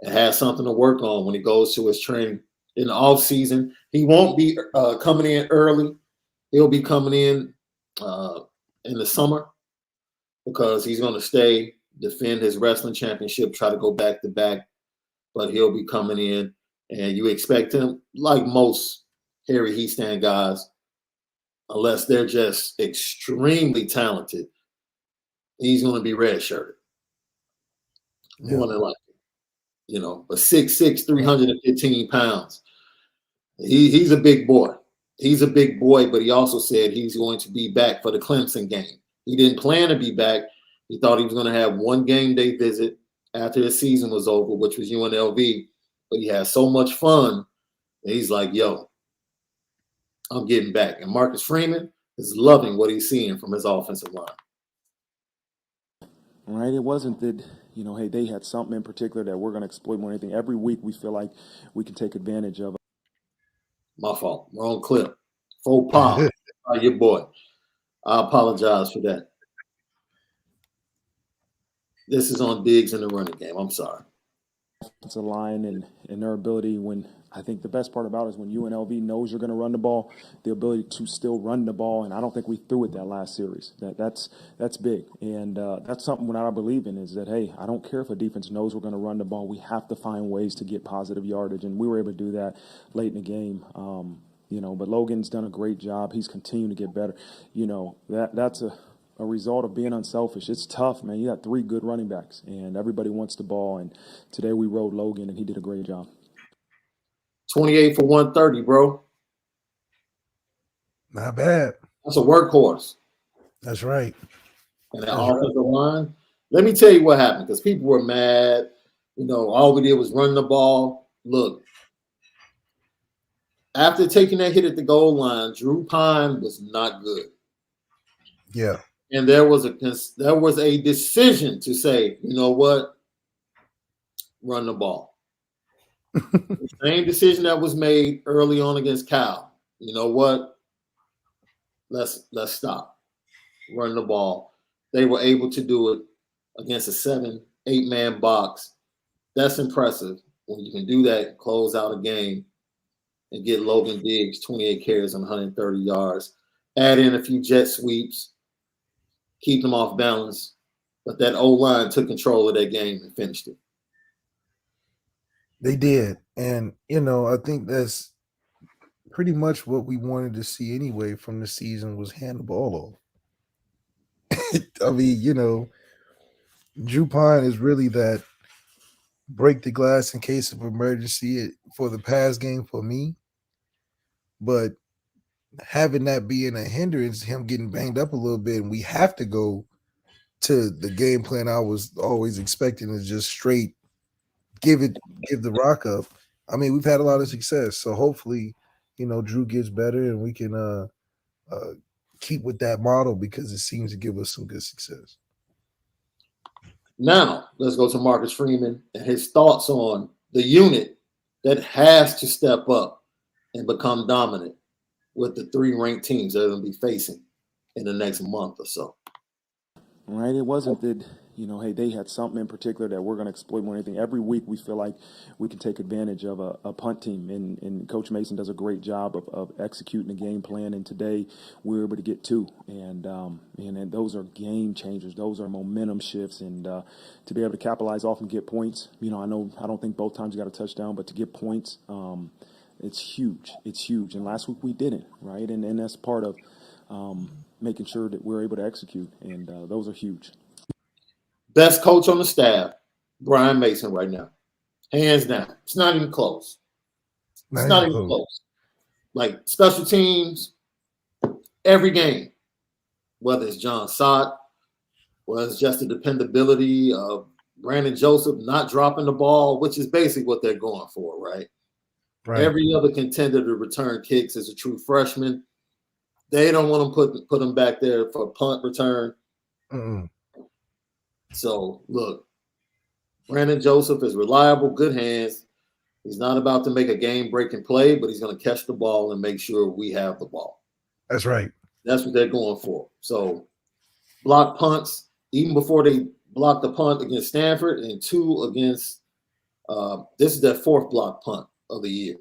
and had something to work on when he goes to his training in the off season. He won't be coming in early. He'll be coming in the summer because he's going to stay, defend his wrestling championship, try to go back to back, but he'll be coming in, and you expect him, like most Harry Heastan guys, unless they're just extremely talented, he's going to be red-shirted. More than likely. But 6'6", 315 pounds. He's a big boy. He's a big boy, but he also said he's going to be back for the Clemson game. He didn't plan to be back. He thought he was going to have one game day visit after the season was over, which was UNLV. But he had so much fun that he's like, I'm getting back. And Marcus Freeman is loving what he's seeing from his offensive line. Right? It wasn't that, hey, they had something in particular that we're going to exploit more than anything. Every week we feel like we can take advantage of it. My fault. Wrong clip. Faux pas. Your boy. I apologize for that. This is on Diggs in the running game. I'm sorry. offensive line and their ability when I think the best part about it is when UNLV knows you're going to run the ball, the ability to still run the ball, and I don't think we threw it that last series. That's big, and that's something that I believe in is that, hey, I don't care if a defense knows we're going to run the ball. We have to find ways to get positive yardage, and we were able to do that late in the game. But Logan's done a great job. He's continuing to get better. That's a result of being unselfish. It's tough, man. You got 3 good running backs, and everybody wants the ball, and today we rode Logan, and he did a great job. 28 for 130, bro. Not bad. That's a workhorse. That's right. And that offensive line. Let me tell you what happened, because people were mad. All we did was run the ball. Look, after taking that hit at the goal line, Drew Pine was not good. Yeah. And there was a decision to say, you know what? Run the ball. The same decision that was made early on against Cal. You know what? Let's stop. Run the ball. They were able to do it against a 7-8-man box. That's impressive when you can do that, close out a game, and get Logan Diggs 28 carries on 130 yards. Add in a few jet sweeps, keep them off balance. But that O-line took control of that game and finished it. They did. And, I think that's pretty much what we wanted to see anyway from the season was hand the ball off. I mean, Drew Pine is really that break the glass in case of emergency for the pass game for me. But having that being a hindrance, him getting banged up a little bit, and we have to go to the game plan I was always expecting is just straight give the rock up. I mean, we've had a lot of success, so hopefully, Drew gets better and we can keep with that model because it seems to give us some good success. Now, let's go to Marcus Freeman and his thoughts on the unit that has to step up and become dominant with the 3 ranked teams that are going to be facing in the next month or so. Right? It wasn't that, hey, they had something in particular that we're going to exploit more than anything. Every week we feel like we can take advantage of a punt team, and Coach Mason does a great job of executing the game plan, and today we were able to get 2. And those are game changers. Those are momentum shifts, and to be able to capitalize off and get points, I don't think both times you got a touchdown, but to get points, it's huge. It's huge. And last week we didn't, right? And that's part of making sure that we're able to execute, and those are huge. Best coach on the staff, Brian Mason right now. Hands down. It's not even close. It's not even close. Like special teams, every game, whether it's John Sott, whether it's just the dependability of Brandon Joseph not dropping the ball, which is basically what they're going for, right? Every other contender to return kicks is a true freshman. They don't want to put them back there for a punt return. Mm-mm. So, look, Brandon Joseph is reliable, good hands. He's not about to make a game-breaking play, but he's going to catch the ball and make sure we have the ball. That's right. That's what they're going for. So, block punts, even before they blocked the punt against Stanford, and 2 against this is their 4th block punt of the year.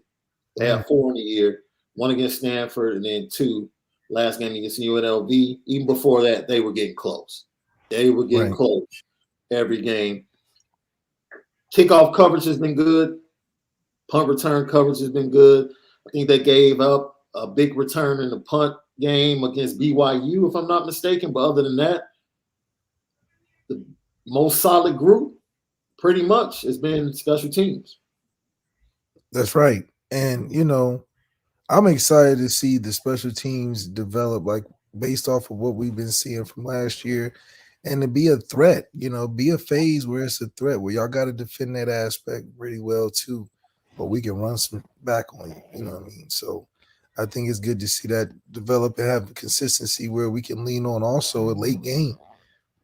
They have 4 in the year, 1 against Stanford, and then 2 last game against UNLV. Even before that, they were getting close. They were getting close every game. Kickoff coverage has been good. Punt return coverage has been good. I think they gave up a big return in the punt game against BYU, if I'm not mistaken. But other than that, the most solid group pretty much has been special teams. That's right. And, I'm excited to see the special teams develop, like based off of what we've been seeing from last year, and to be a threat, be a phase where it's a threat, where y'all got to defend that aspect pretty well too, but we can run some back on you, you know what I mean? So I think it's good to see that develop and have consistency where we can lean on also a late game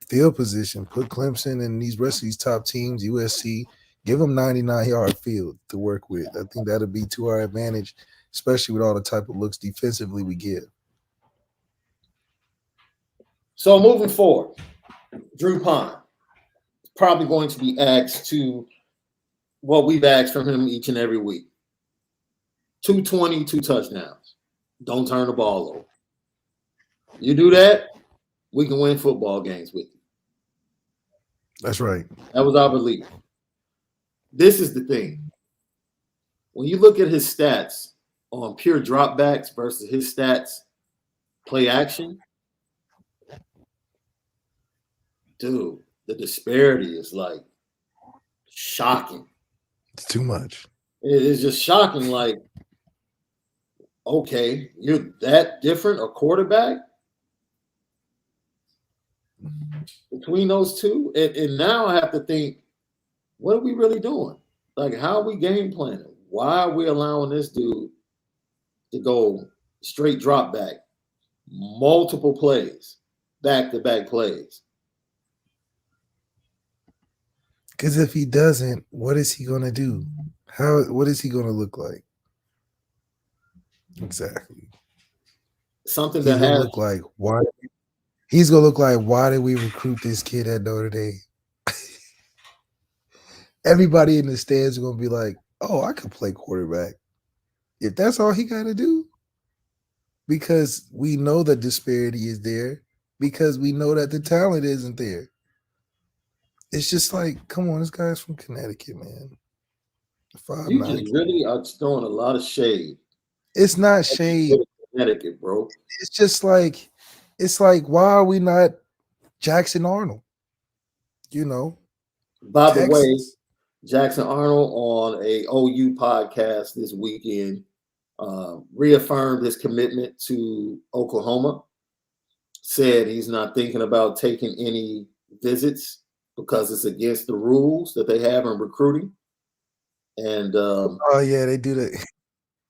field position, put Clemson and these rest of these top teams, USC, give them 99-yard field to work with. I think that'll be to our advantage, especially with all the type of looks defensively we get. So moving forward, Drew Pine is probably going to be asked to what we've asked from him each and every week. 220, 2 touchdowns. Don't turn the ball over. You do that, we can win football games with you. That's right. That was our belief. This is the thing. When you look at his stats on pure dropbacks versus his stats play action, dude, the disparity is like shocking. It's too much. It is just shocking. Like, okay, you're that different a quarterback between those two? And now I have to think, what are we really doing? Like, how are we game planning? Why are we allowing this dude to go straight drop back, multiple plays, back-to-back plays? Because if he doesn't, what is he going to do? What is he going to look like? Exactly. Something He's that going to has look like, why? He's going to look like, why did we recruit this kid at Notre Dame? Everybody in the stands are going to be like, oh, I could play quarterback. If that's all he got to do. Because we know the disparity is there. Because we know that the talent isn't there. It's just like, come on, this guy's from Connecticut, man. you just really are throwing a lot of shade. It's not shade. Connecticut, bro. It's just like, why are we not Jackson Arnold? You know. By the way, Jackson Arnold on a OU podcast this weekend reaffirmed his commitment to Oklahoma. Said he's not thinking about taking any visits because it's against the rules that they have in recruiting. And oh yeah, they do that.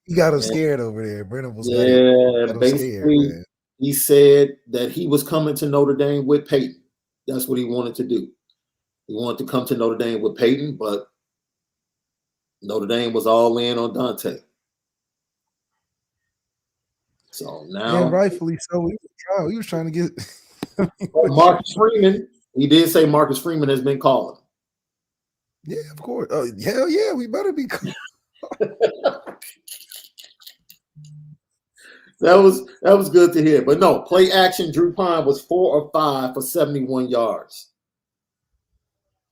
He got him scared over there. Brennan was basically scared, he said that he was coming to Notre Dame with Peyton. That's what he wanted to do. He wanted to come to Notre Dame with Peyton, but Notre Dame was all in on Dante. So now, and rightfully so, he was trying to get Marcus Freeman. He did say Marcus Freeman has been calling. Yeah, of course. Oh, hell yeah, we better be. That was good to hear. But no, play action. Drew Pine was 4 of 5 for 71 yards.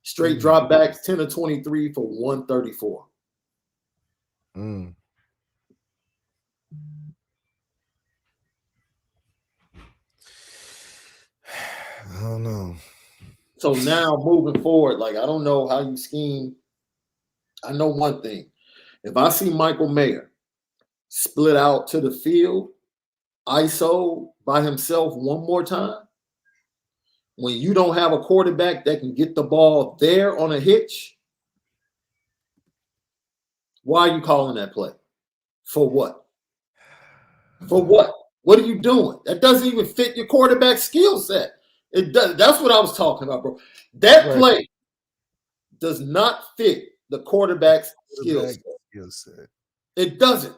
Straight drop backs, 10 of 23 for 134. I don't know. So now moving forward, like I don't know how you scheme. I know one thing. If I see Michael Mayer split out to the field, ISO by himself one more time, when you don't have a quarterback that can get the ball there on a hitch, why are you calling that play? For what? For what? What are you doing? That doesn't even fit your quarterback skill set. It does. That's what I was talking about, bro. That play does not fit the quarterback's skill set. It doesn't.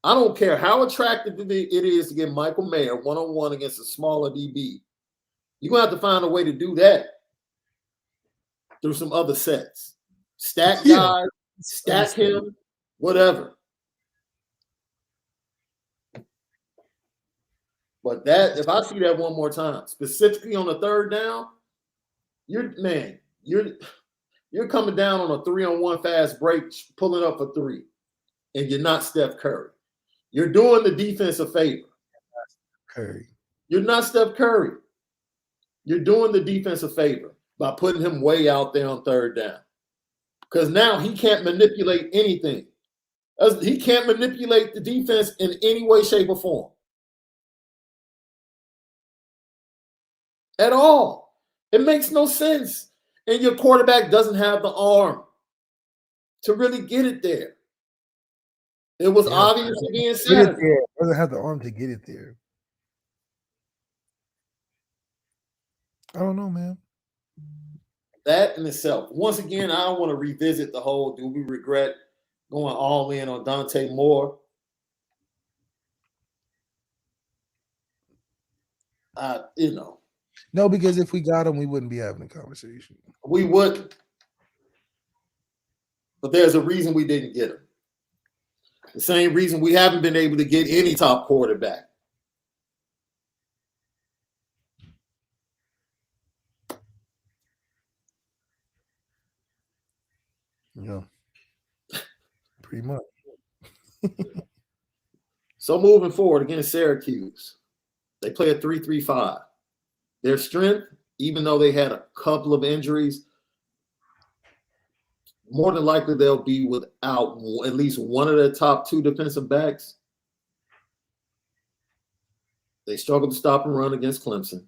I don't care how attractive it is to get Michael Mayer one-on-one against a smaller DB. You're going to have to find a way to do that through some other sets. Stack guys, stack him, whatever. But that, if I see that one more time, specifically on the third down, you're coming down on a 3-on-1 fast break, pulling up for 3, and you're not Steph Curry. You're doing the defense a favor. You're not Steph Curry. You're doing the defense a favor by putting him way out there on third down. Because now he can't manipulate anything. He can't manipulate the defense in any way, shape, or form. At all. It makes no sense. And your quarterback doesn't have the arm to really get it there. It was obvious again Saturday. Doesn't have the arm to get it there. I don't know, man. That in itself. Once again, I don't want to revisit the whole, do we regret going all in on Dante Moore? No, because if we got him, we wouldn't be having a conversation. We wouldn't. But there's a reason we didn't get him. The same reason we haven't been able to get any top quarterback. Yeah. Pretty much. So moving forward against Syracuse, they play a 3-3-5. Their strength, even though they had a couple of injuries, more than likely they'll be without at least one of their top two defensive backs. They struggled to stop and run against Clemson.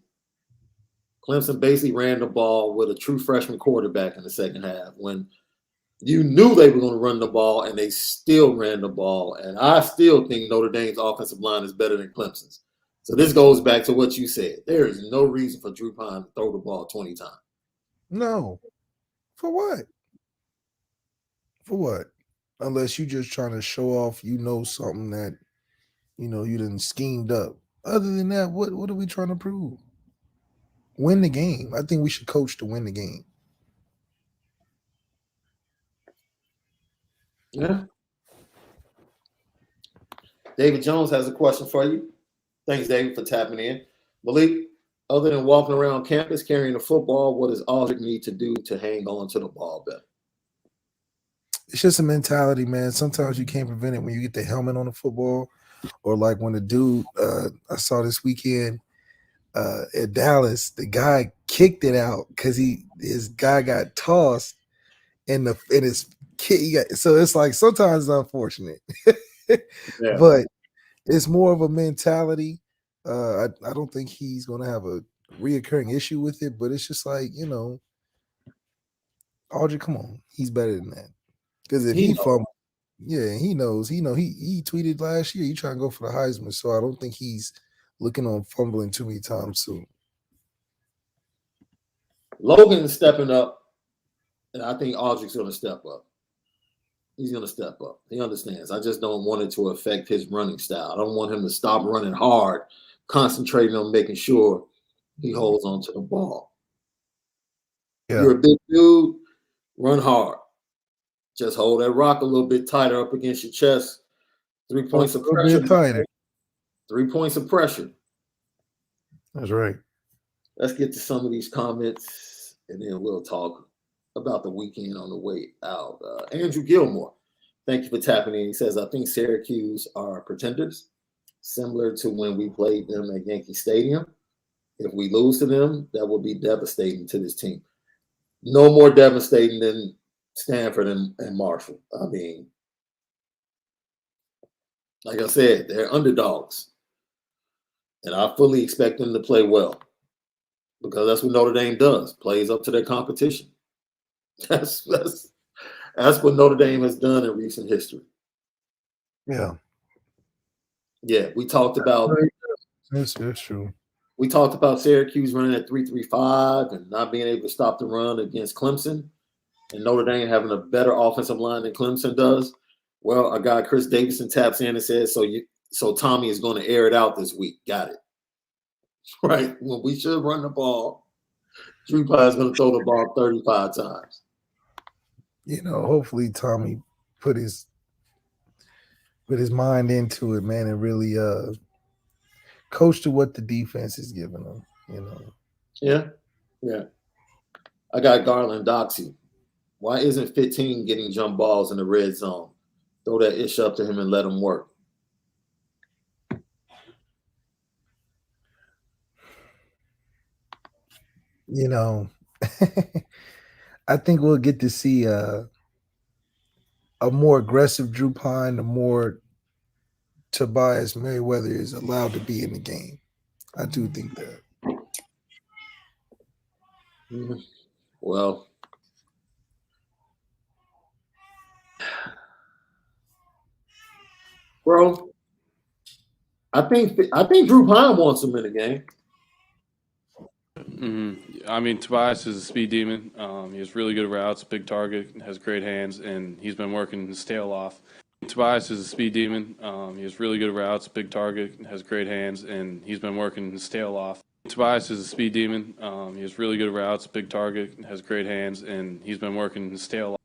Clemson basically ran the ball with a true freshman quarterback in the second half when you knew they were going to run the ball, and they still ran the ball. And I still think Notre Dame's offensive line is better than Clemson's. So this goes back to what you said. There is no reason for Drew Pine to throw the ball 20 times. No. For what? For what? Unless you're just trying to show off, something that, you done schemed up. Other than that, what are we trying to prove? Win the game. I think we should coach to win the game. Yeah. David Jones has a question for you. Thanks, David, for tapping in. Malik, other than walking around campus carrying the football, what does Aldrich need to do to hang on to the ball better? It's just a mentality, man. Sometimes you can't prevent it when you get the helmet on the football, or like when the dude I saw this weekend at Dallas, the guy kicked it out because his guy got tossed and his kid. So it's like sometimes it's unfortunate, Yeah. but it's more of a mentality. I don't think he's going to have a reoccurring issue with it, but it's just like, Audrey, come on, he's better than that. Because if he fumbled, yeah, he knows. He tweeted last year, he trying to go for the Heisman, so I don't think he's looking on fumbling too many times soon. Logan's stepping up, and I think Audrey's going to step up. He's going to step up. He understands. I just don't want it to affect his running style. I don't want him to stop running hard, concentrating on making sure he holds on to the ball. Yeah. You're a big dude, run hard. Just hold that rock a little bit tighter up against your chest. 3 points of pressure. 3 points of pressure. That's right. Let's get to some of these comments, and then we'll talk about the weekend on the way out. Andrew Gilmore, thank you for tapping in. He says, I think Syracuse are pretenders, similar to when we played them at Yankee Stadium. If we lose to them, that will be devastating to this team. No more devastating than Stanford and Marshall. I mean, like I said, they're underdogs. And I fully expect them to play well because that's what Notre Dame does, plays up to their competition. That's what Notre Dame has done in recent history. Yeah. Yeah, we talked about that's true. We talked about Syracuse running at 3-3-5 and not being able to stop the run against Clemson, and Notre Dame having a better offensive line than Clemson does. Well, our guy Chris Davidson taps in and says, so Tommy is going to air it out this week. Got it. Right. When we should run the ball, Drew Pine is going to throw the ball 35 times. Hopefully Tommy put his mind into it, man, and really coach to what the defense is giving them, Yeah. I got Garland Doxy. Why isn't 15 getting jump balls in the red zone? Throw that ish up to him and let him work. I think we'll get to see a more aggressive Drew Pine, the more Tobias Merriweather is allowed to be in the game. I do think that. Well, bro, I think Drew Pine wants him in the game. Mm-hmm. I mean, Tobias is a speed demon. He has really good routes, big target, has great hands, and he's been working his tail off. Tobias is a speed demon. He has really good routes, big target, has great hands, and he's been working his tail off. Tobias is a speed demon. He has really good routes, big target, has great hands, and he's been working his tail off.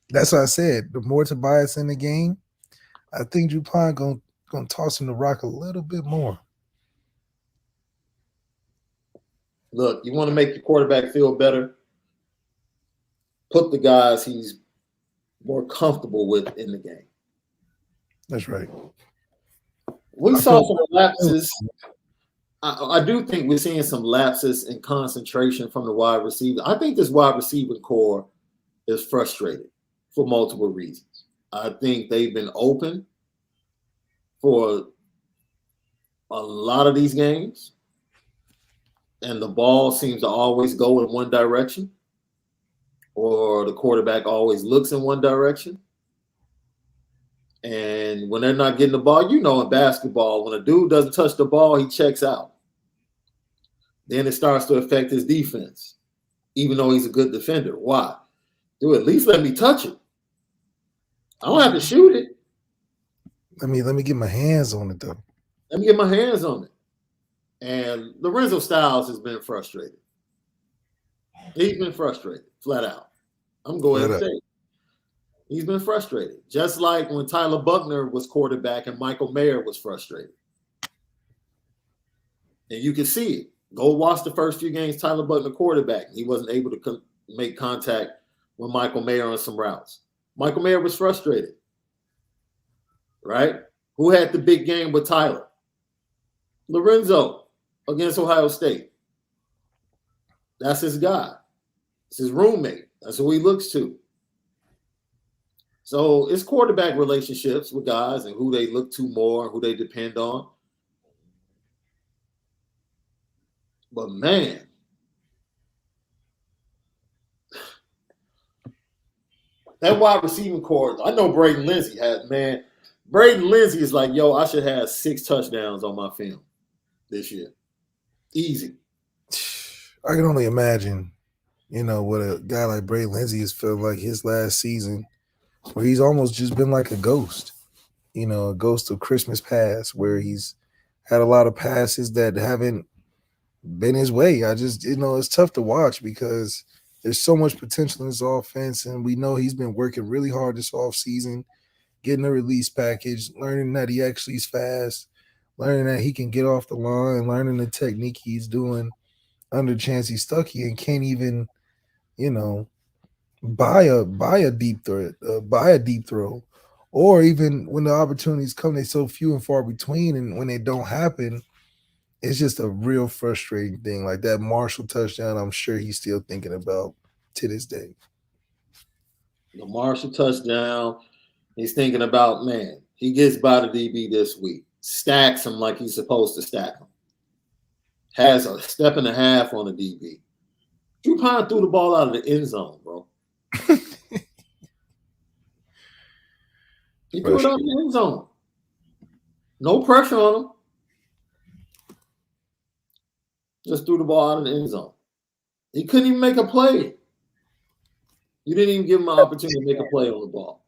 That's what I said. The more Tobias in the game, I think Dupont gonna toss him the rock a little bit more. Look, you want to make your quarterback feel better? Put the guys he's more comfortable with in the game. That's right. We saw some lapses. I do think we're seeing some lapses in concentration from the wide receiver. I think this wide receiver core is frustrated for multiple reasons. I think they've been open for a lot of these games, and the ball seems to always go in one direction, or the quarterback always looks in one direction. And when they're not getting the ball, you know, in basketball, when a dude doesn't touch the ball, he checks out. Then it starts to affect his defense, even though he's a good defender. Why? Dude, at least let me touch it. I don't have to shoot it. Let me get my hands on it though. Let me get my hands on it. And Lorenzo Styles has been frustrated. He's been frustrated, flat out. I'm going to say it. He's been frustrated. Just like when Tyler Buckner was quarterback and Michael Mayer was frustrated. And you can see it. Go watch the first few games Tyler Buckner quarterback. He wasn't able to make contact with Michael Mayer on some routes. Michael Mayer was frustrated. Right? Who had the big game with Tyler? Lorenzo against Ohio State. That's his guy. It's his roommate. That's who he looks to. So it's quarterback relationships with guys and who they look to more, who they depend on. But man, that wide receiving core, I know Braden Lindsey had, man. Braden Lindsey is like, yo, I should have 6 touchdowns on my film this year. Easy. I can only imagine, you know, what a guy like Braden Lindsey has felt like his last season, where he's almost just been like a ghost, you know, a ghost of Christmas past, where he's had a lot of passes that haven't been his way. I just, you know, it's tough to watch because there's so much potential in his offense, and we know he's been working really hard this offseason, getting a release package, learning that he actually is fast, learning that he can get off the line, learning the technique he's doing under Chancey Stuckey, and can't even, you know, buy a deep throw, or even when the opportunities come, they're so few and far between, and when they don't happen, it's just a real frustrating thing. Like that Marshall touchdown, I'm sure he's still thinking about to this day. The Marshall touchdown, he's thinking about, man, he gets by the DB this week, stacks him like he's supposed to stack him, has a step and a half on the DB. Dupont threw the ball out of the end zone, bro. He threw it out of the end zone. No pressure on him. Just threw the ball out of the end zone. He couldn't even make a play. You didn't even give him an opportunity to make a play on the ball.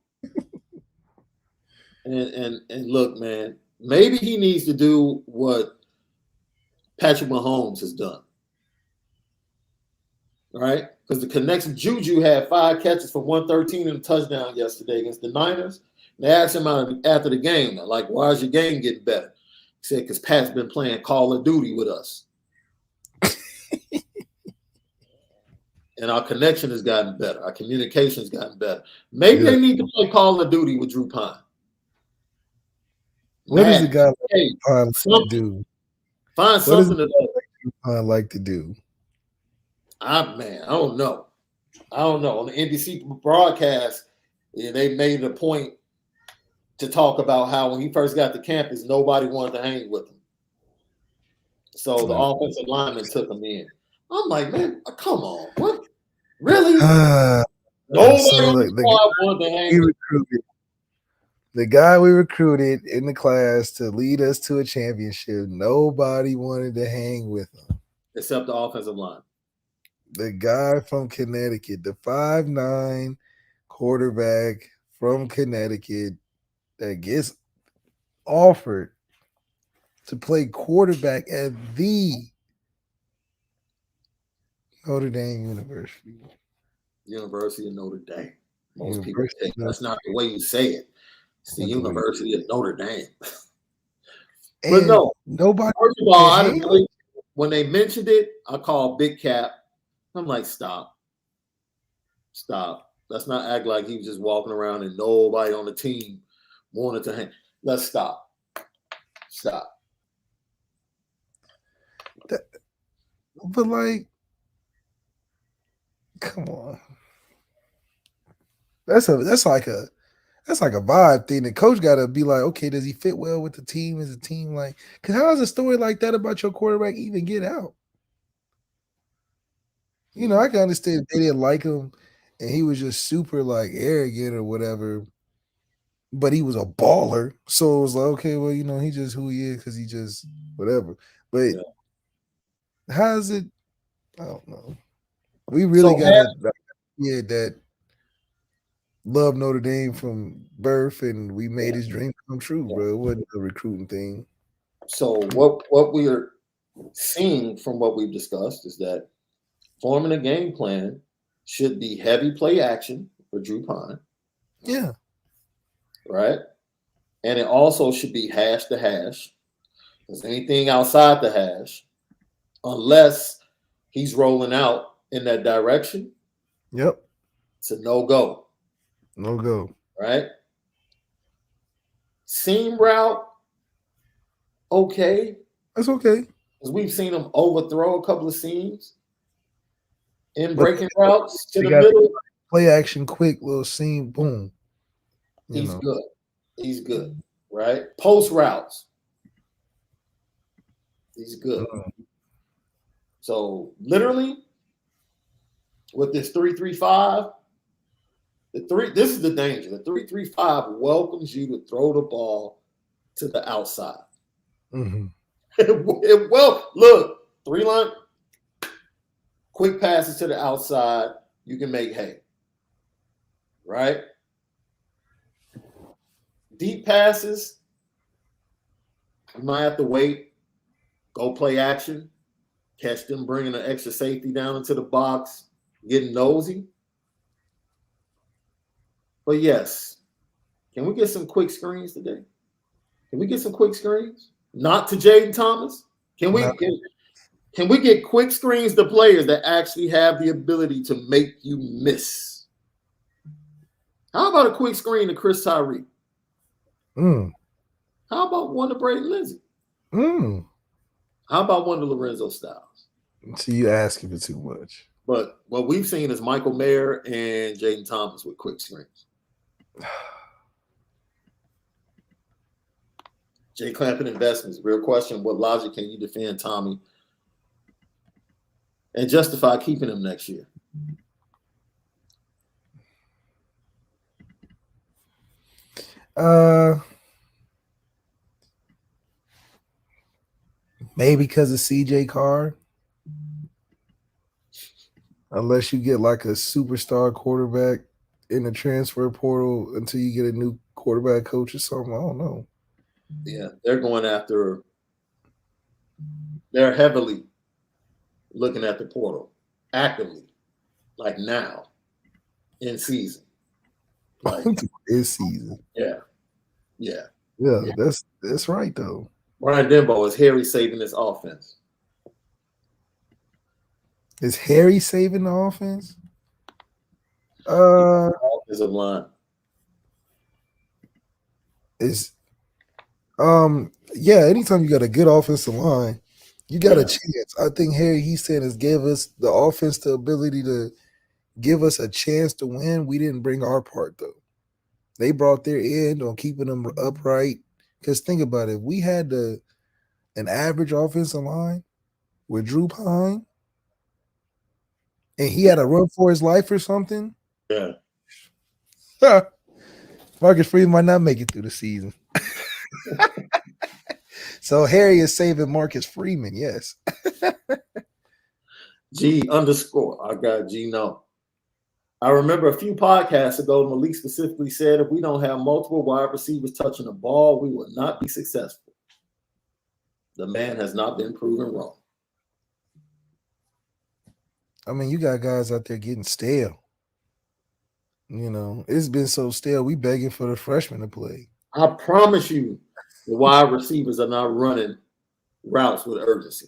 And look, man, maybe he needs to do what Patrick Mahomes has done. Right? Because the connection, Juju had 5 catches for 113 and a touchdown yesterday against the Niners. They asked him after the game, like, why is your game getting better? He said, because Pat's been playing Call of Duty with us. And our connection has gotten better. Our communication has gotten better. Maybe they need to play Call of Duty with Drew Pine. What does the guy like to do? Find something that I like to do. I don't know. On the NBC broadcast, they made a point to talk about how when he first got to campus, nobody wanted to hang with him. So the offensive lineman took him in. I'm like, man, come on. What? Really? Nobody wanted to hang with him. The guy we recruited in the class to lead us to a championship, nobody wanted to hang with him. Except the offensive line. The guy from Connecticut, the 5'9" quarterback from Connecticut that gets offered to play quarterback at the Notre Dame University. University of Notre Dame. Most people University think of that's not the way you say it. It's the That's the way- University of Notre Dame. But And no, nobody first of all, I said, didn't "Hey, really, when they mentioned it, I called Big Cap. I'm like, stop. Let's not act like he was just walking around and nobody on the team wanted to hang. Let's stop. but like, come on." That's like a vibe thing. The coach got to be like, okay, does he fit well with the team? Is the team like? Because how does a story like that about your quarterback even get out? You know, I can understand if they didn't like him, and he was just super like arrogant or whatever. But he was a baller, so it was like, okay, well, you know, he just who he is because he just whatever. But how is it? I don't know. We really got a kid that loved Notre Dame from birth, and we made his dream come true, bro. It wasn't a recruiting thing. So what we are seeing from what we've discussed is that forming a game plan should be heavy play action for Drew Pine. Yeah. Right? And it also should be hash to hash. Because anything outside the hash, unless he's rolling out in that direction, Yep. it's a no-go. No go. Right? Seam route, okay. That's okay. Because we've seen him overthrow a couple of seams in breaking routes to the middle. Play action, quick little seam, boom. He's good. He's good. Right? Post routes. He's good. So literally, with this 3-3-5, this is the danger. The 3-3-5 welcomes you to throw the ball to the outside. Mm-hmm. Well, look, 3-line, quick passes to the outside, you can make hay. Right? Deep passes, you might have to wait, go play action, catch them bringing an extra safety down into the box, getting nosy. But yes, can we get some quick screens today? Can we get some quick screens? Not to Jaden Thomas. Can we get quick screens to players that actually have the ability to make you miss? How about a quick screen to Chris Tyree? How about one to Braden Lindsay? How about one to Lorenzo Styles? So you asking for too much. But what we've seen is Michael Mayer and Jaden Thomas with quick screens. Jay Clampett Investments. Real question. What logic can you defend Tommy and justify keeping him next year? Maybe because of CJ Carr. Unless you get like a superstar quarterback in the transfer portal until you get a new quarterback coach or something. I don't know. Yeah, they're heavily looking at the portal actively, like now in season. Like this season. Yeah. That's right though. Brian Denbo, is Harry saving this offense? Is Harry saving the offense? Offensive line. Anytime you got a good offensive line, you got a chance. I think Harry, he said, has gave us the offense the ability to give us a chance to win. We didn't bring our part though. They brought their end on keeping them upright. Because think about it, if we had an average offensive line with Drew Pine, and he had to run for his life or something. Yeah. Marcus Freeman might not make it through the season. So Harry is saving Marcus Freeman, yes. G_. I got G-No. I remember a few podcasts ago, Malik specifically said if we don't have multiple wide receivers touching the ball, we will not be successful. The man has not been proven wrong. I mean, you got guys out there getting stale. It's been so stale. We begging for the freshmen to play. I promise you, the wide receivers are not running routes with urgency.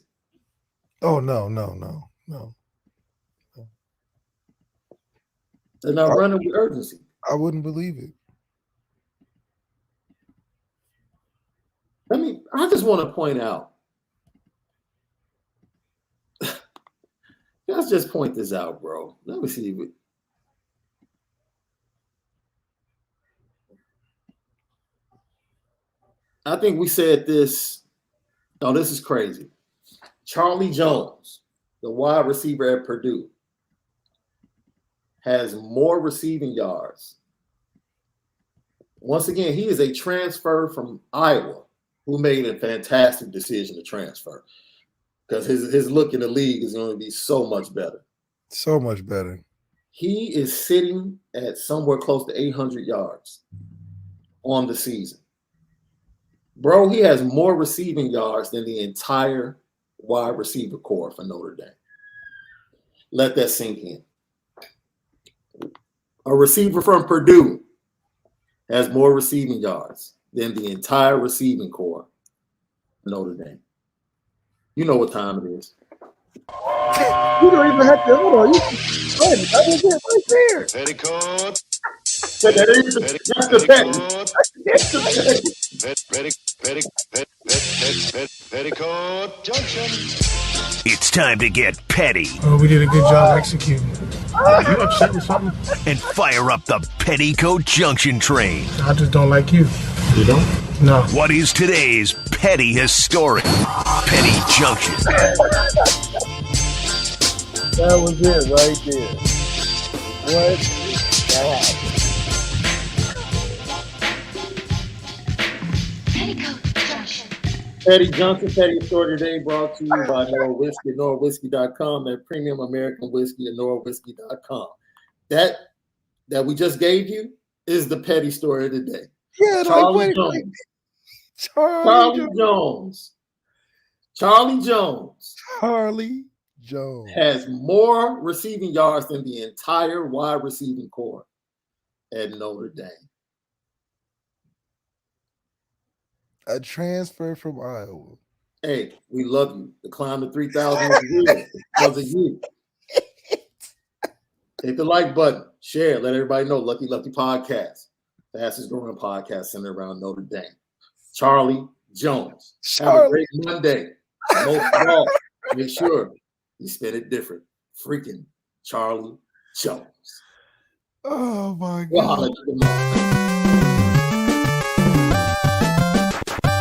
Oh no. They're not running with urgency. I wouldn't believe it. I just want to point out. Let's just point this out, bro. Let me see. I think we said this. No, this is crazy. Charlie Jones, the wide receiver at Purdue, has more receiving yards. Once again, he is a transfer from Iowa who made a fantastic decision to transfer because his look in the league is going to be so much better. So much better. He is sitting at somewhere close to 800 yards on the season. Bro, he has more receiving yards than the entire wide receiver core for Notre Dame. Let that sink in. A receiver from Purdue has more receiving yards than the entire receiving core for Notre Dame. You know what time it is. You don't even have to hold on. That was it right there. Petticoat. That's the Petticoat Junction. It's time to get petty. Oh, we did a good job executing. Are you upset with something? And fire up the Petticoat Junction train. I just don't like you. You don't? No. What is today's petty historic? Petty Junction. That was it right there. What that? Petty Johnson, Petty Story today brought to you by Nora Whisky, NoraWhisky.com, that premium American whiskey at NoraWhisky.com. That we just gave you is the Petty Story of the day. Yeah, Charlie Jones. Charlie Jones has more receiving yards than the entire wide receiving core at Notre Dame. A transfer from Iowa. Hey, we love you. The climb to 3,000 is real because of you. Hit the like button, share, let everybody know. Lucky Lefty Podcast, fastest growing podcast centered around Notre Dame. Charlie Jones. Have a great Monday. Most of all, make sure you spend it different. Freaking Charlie Jones. Oh my We'll God. holler at you tomorrow.